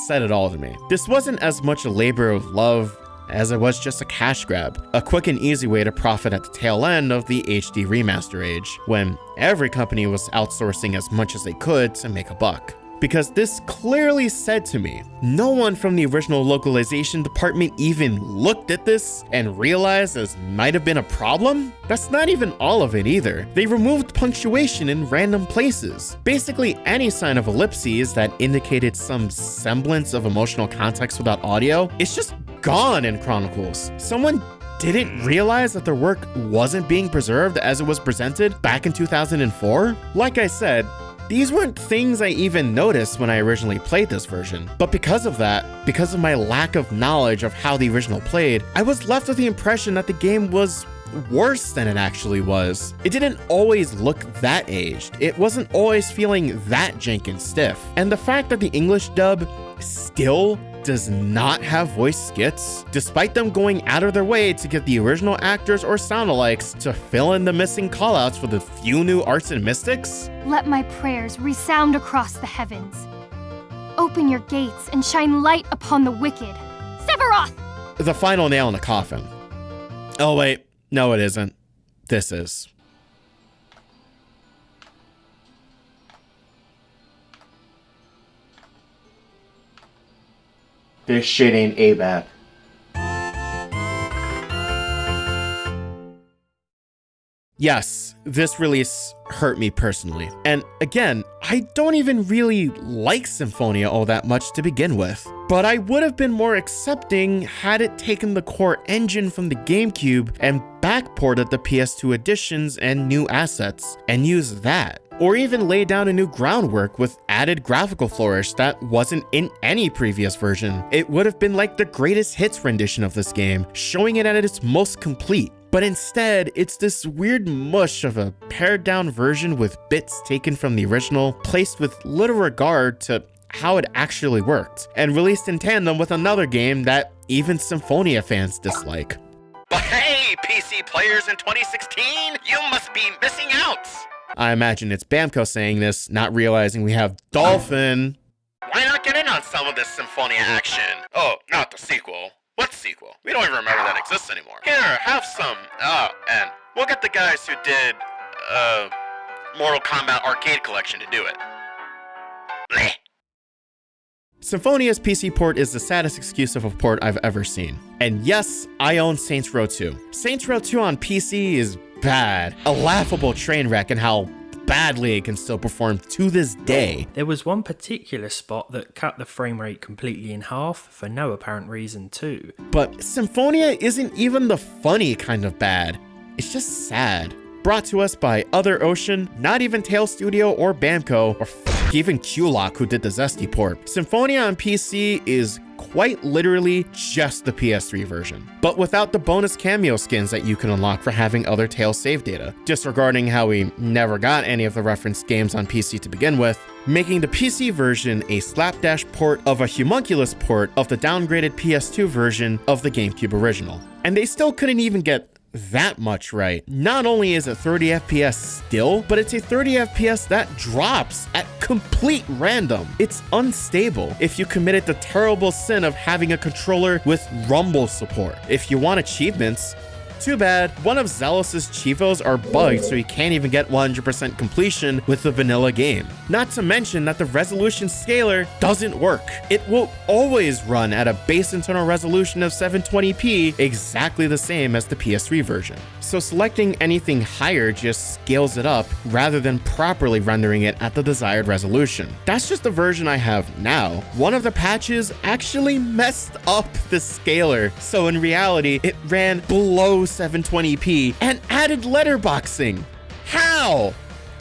said it all to me. This wasn't as much a labor of love as it was just a cash grab, a quick and easy way to profit at the tail end of the HD remaster age, when every company was outsourcing as much as they could to make a buck. Because this clearly said to me, no one from the original localization department even looked at this and realized this might have been a problem? That's not even all of it either. They removed punctuation in random places. Basically any sign of ellipses that indicated some semblance of emotional context without audio is just gone in Chronicles. Someone didn't realize that their work wasn't being preserved as it was presented back in 2004? Like I said, these weren't things I even noticed when I originally played this version, but because of that, because of my lack of knowledge of how the original played, I was left with the impression that the game was worse than it actually was. It didn't always look that aged. It wasn't always feeling that jank and stiff. And the fact that the English dub still does not have voice skits, despite them going out of their way to get the original actors or sound-alikes to fill in the missing callouts for the few new arts and mystics? Let my prayers resound across the heavens. Open your gates and shine light upon the wicked. Sephiroth! The final nail in the coffin. Oh wait, no it isn't. This is. This shit ain't ABAP. Yes, this release hurt me personally. And again, I don't even really like Symphonia all that much to begin with. But I would have been more accepting had it taken the core engine from the GameCube and backported the PS2 additions and new assets, and used that. Or even lay down a new groundwork with added graphical flourish that wasn't in any previous version. It would have been like the greatest hits rendition of this game, showing it at its most complete. But instead, it's this weird mush of a pared down version with bits taken from the original, placed with little regard to how it actually worked, and released in tandem with another game that even Symphonia fans dislike. But hey, PC players in 2016, you must be missing out! I imagine it's Bamco saying this, not realizing we have Dolphin. Why not get in on some of this Symphonia action? Oh, not the sequel. What sequel? We don't even remember that exists anymore. Here, have some. And we'll get the guys who did, Mortal Kombat Arcade Collection to do it. Bleh. Symphonia's PC port is the saddest excuse of a port I've ever seen. And yes, I own Saints Row 2. Saints Row 2 on PC is bad. A laughable train wreck in how badly it can still perform to this day. There was one particular spot that cut the frame rate completely in half for no apparent reason too. But Symphonia isn't even the funny kind of bad. It's just sad. Brought to us by Other Ocean, not even Tail Studio or Bamco, or even Q-Lock who did the Zesty port. Symphonia on PC is quite literally just the PS3 version, but without the bonus cameo skins that you can unlock for having other Tales save data, disregarding how we never got any of the referenced games on PC to begin with, making the PC version a slapdash port of a homunculus port of the downgraded PS2 version of the GameCube original. And they still couldn't even get that much right. Not only is it 30 FPS still, but it's a 30 FPS that drops at complete random. It's unstable if you committed the terrible sin of having a controller with rumble support. If you want achievements, Too bad, one of Zealous's Chivos are bugged so you can't even get 100% completion with the vanilla game. Not to mention that the resolution scaler doesn't work. It will always run at a base internal resolution of 720p, exactly the same as the PS3 version. So selecting anything higher just scales it up rather than properly rendering it at the desired resolution. That's just the version I have now. One of the patches actually messed up the scaler, so in reality, it ran below 720p and added letterboxing. How?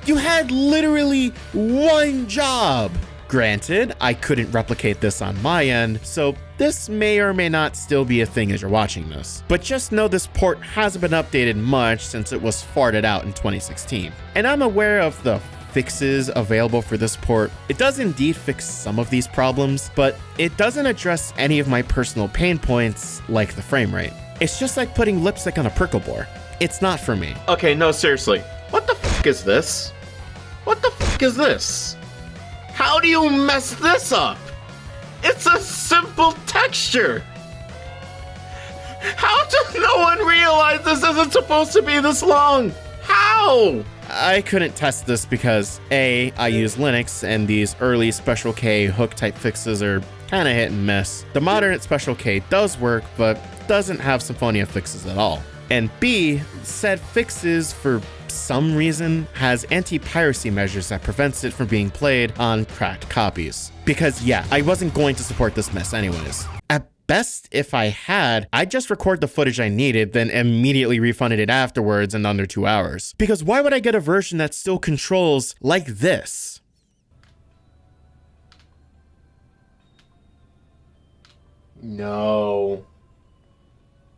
You had literally one job. Granted, I couldn't replicate this on my end, so this may or may not still be a thing as you're watching this. But just know this port hasn't been updated much since it was farted out in 2016. And I'm aware of the fixes available for this port. It does indeed fix some of these problems, but it doesn't address any of my personal pain points like the frame rate. It's just like putting lipstick on a prickle bore. It's not for me. Okay, no, seriously. What the fuck is this? What the fuck is this? How do you mess this up? It's a simple texture. How does no one realize this isn't supposed to be this long? How? I couldn't test this because A, I use Linux and these early Special K hook type fixes are kinda hit and miss. The modern Special K does work, but doesn't have Symphonia fixes at all. And B, said fixes for some reason has anti-piracy measures that prevents it from being played on cracked copies. Because yeah, I wasn't going to support this mess anyways. At best, if I had, I'd just record the footage I needed, then immediately refunded it afterwards in under 2 hours. Because why would I get a version that still controls like this? No.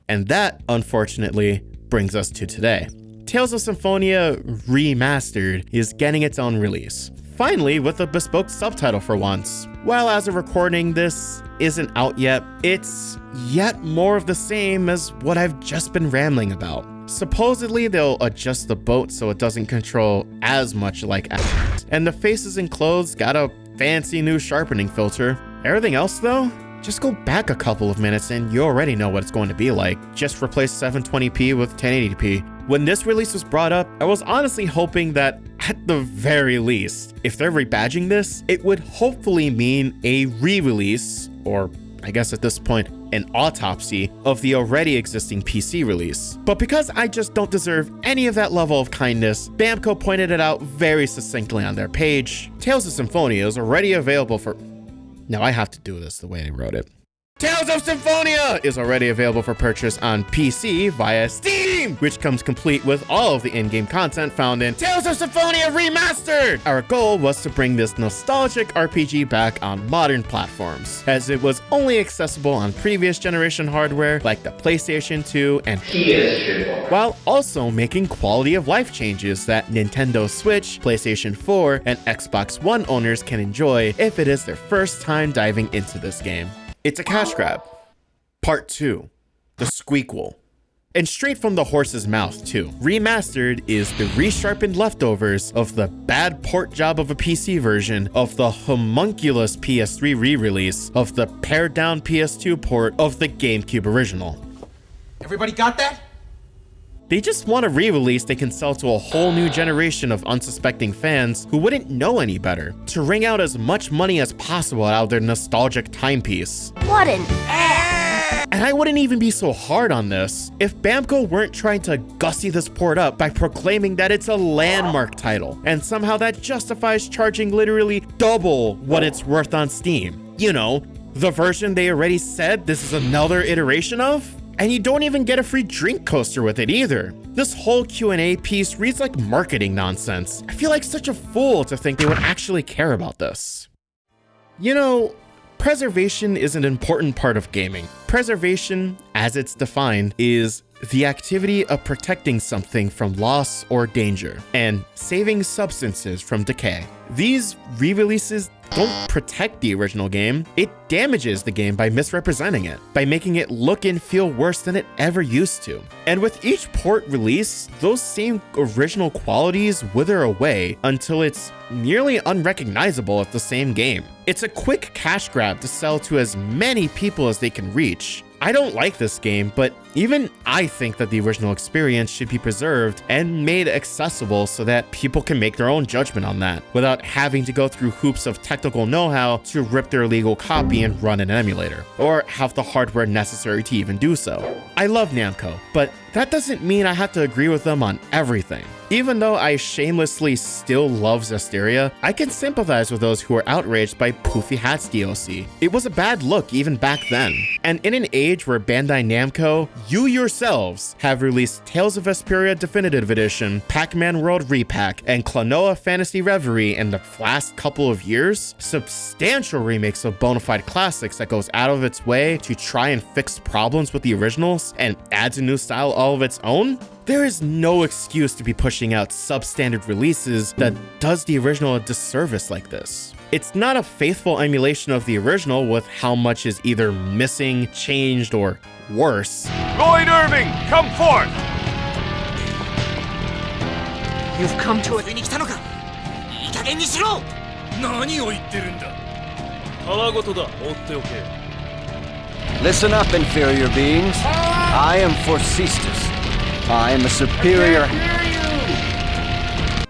And that, unfortunately, brings us to today. Tales of Symphonia Remastered is getting its own release. Finally, with a bespoke subtitle for once. While as of recording this isn't out yet, it's yet more of the same as what I've just been rambling about. Supposedly, they'll adjust the boat so it doesn't control as much like Afterword. And the faces and clothes got a fancy new sharpening filter. Everything else though? Just go back a couple of minutes and you already know what it's going to be like. Just replace 720p with 1080p. When this release was brought up, I was honestly hoping that at the very least, if they're rebadging this, it would hopefully mean a re-release, or I guess at this point, an autopsy of the already existing PC release. But because I just don't deserve any of that level of kindness, Bamco pointed it out very succinctly on their page. Tales of Symphonia is already available for... Now I have to do this the way I wrote it. Tales of Symphonia is already available for purchase on PC via Steam, which comes complete with all of the in-game content found in Tales of Symphonia Remastered. Our goal was to bring this nostalgic RPG back on modern platforms, as it was only accessible on previous generation hardware like the PlayStation 2 and PS3, while also making quality of life changes that Nintendo Switch, PlayStation 4, and Xbox One owners can enjoy if it is their first time diving into this game. It's a cash grab. Part 2, the squeakquel. And straight from the horse's mouth too. Remastered is the resharpened leftovers of the bad port job of a PC version, of the homunculus PS3 re-release, of the pared down PS2 port of the GameCube original. Everybody got that? They just want a re-release they can sell to a whole new generation of unsuspecting fans who wouldn't know any better, to wring out as much money as possible out of their nostalgic timepiece. What an And I wouldn't even be so hard on this if Bamco weren't trying to gussy this port up by proclaiming that it's a landmark title, and somehow that justifies charging literally double what it's worth on Steam. You know, the version they already said this is another iteration of? And you don't even get a free drink coaster with it either. This whole Q&A piece reads like marketing nonsense. I feel like such a fool to think they would actually care about this. You know, preservation is an important part of gaming. Preservation, as it's defined, is the activity of protecting something from loss or danger, and saving substances from decay. These re-releases don't protect the original game, it damages the game by misrepresenting it, by making it look and feel worse than it ever used to. And with each port release, those same original qualities wither away until it's nearly unrecognizable as the same game. It's a quick cash grab to sell to as many people as they can reach. I don't like this game, but even I think that the original experience should be preserved and made accessible so that people can make their own judgment on that, without having to go through hoops of technical know-how to rip their illegal copy and run an emulator, or have the hardware necessary to even do so. I love Namco, but that doesn't mean I have to agree with them on everything. Even though I shamelessly still love Zestiria, I can sympathize with those who are outraged by Poofy Hat's DLC. It was a bad look even back then. And in an age where Bandai Namco, you yourselves, have released Tales of Vesperia Definitive Edition, Pac-Man World Repack, and Klonoa Fantasy Reverie in the last couple of years, substantial remakes of bona fide classics that goes out of its way to try and fix problems with the originals and adds a new style all of its own, there is no excuse to be pushing out substandard releases that does the original a disservice like this. It's not a faithful emulation of the original with how much is either missing, changed, or worse. Lloyd Irving, come forth! You've come to it. Listen up, inferior beings. I am Forcestus. I am a superior.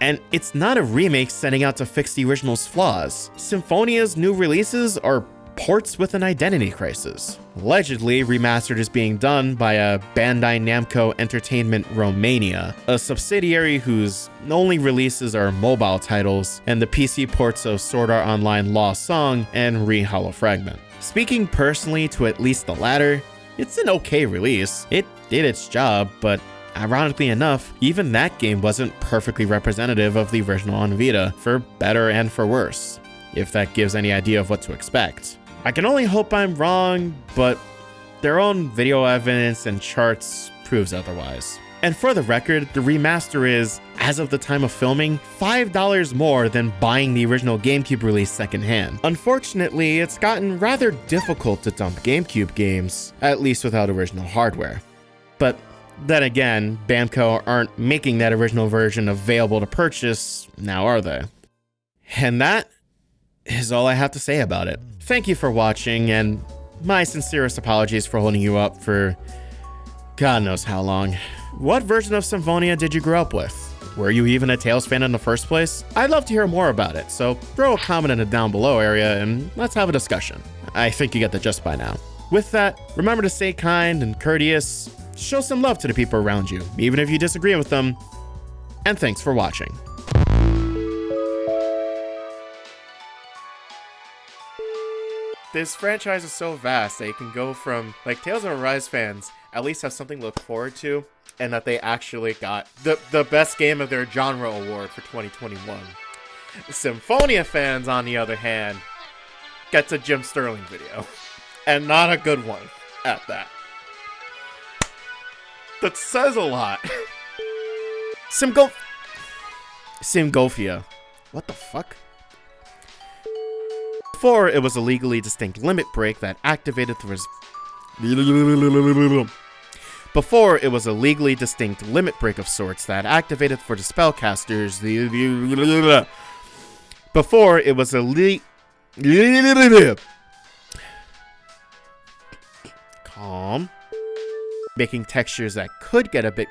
And it's not a remake setting out to fix the original's flaws. Symphonia's new releases are ports with an identity crisis. Allegedly, Remastered is being done by a Bandai Namco Entertainment Romania, a subsidiary whose only releases are mobile titles and the PC ports of Sword Art Online Lost Song and Re-Hollow Fragment. Speaking personally to at least the latter, it's an okay release. It did its job, but ironically enough, even that game wasn't perfectly representative of the original on Vita, for better and for worse, if that gives any idea of what to expect. I can only hope I'm wrong, but their own video evidence and charts proves otherwise. And for the record, the remaster is, as of the time of filming, $5 more than buying the original GameCube release secondhand. Unfortunately, it's gotten rather difficult to dump GameCube games, at least without original hardware. But then again, Bamco aren't making that original version available to purchase, now are they? And that is all I have to say about it. Thank you for watching, and my sincerest apologies for holding you up for God knows how long. What version of Symphonia did you grow up with? Were you even a Tales fan in the first place? I'd love to hear more about it, so throw a comment in the down below area and let's have a discussion. I think you get the gist by now. With that, remember to stay kind and courteous, show some love to the people around you, even if you disagree with them, and thanks for watching. This franchise is so vast that you can go from, like, Tales of Arise fans at least have something to look forward to, and that they actually got the best game of their genre award for 2021. Symphonia fans, on the other hand, gets a Jim Sterling video. And not a good one, at that. That says a lot. Simgofia. What the fuck? Before, it was a legally distinct limit break that activated the Before, it was a legally distinct limit break of sorts that activated for the spellcasters. Before, it was a calm, making textures that could get a bit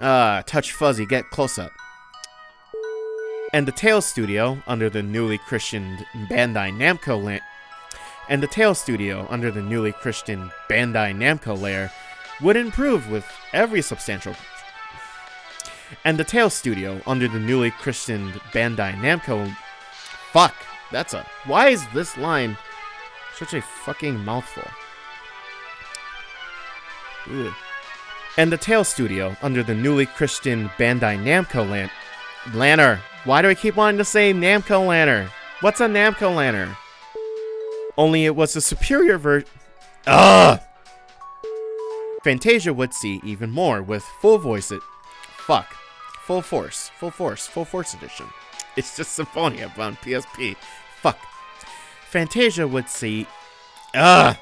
touch fuzzy. Get close up. And the Tales Studio, under the newly christened Bandai Namco layer, would improve with every substantial. And the Tales Studio, under the newly christened Bandai Namco. Fuck, that's a. Why is this line such a fucking mouthful? Ugh. And the Tales Studio, under the newly christened Bandai Namco Lanner. Why do I keep wanting to say Namco Lanner? What's a Namco Lanner? Only it was a superior version. Ugh! Fantasia would see even more with full force edition. It's just Symphonia on PSP. Fuck. Fantasia would see. Ugh!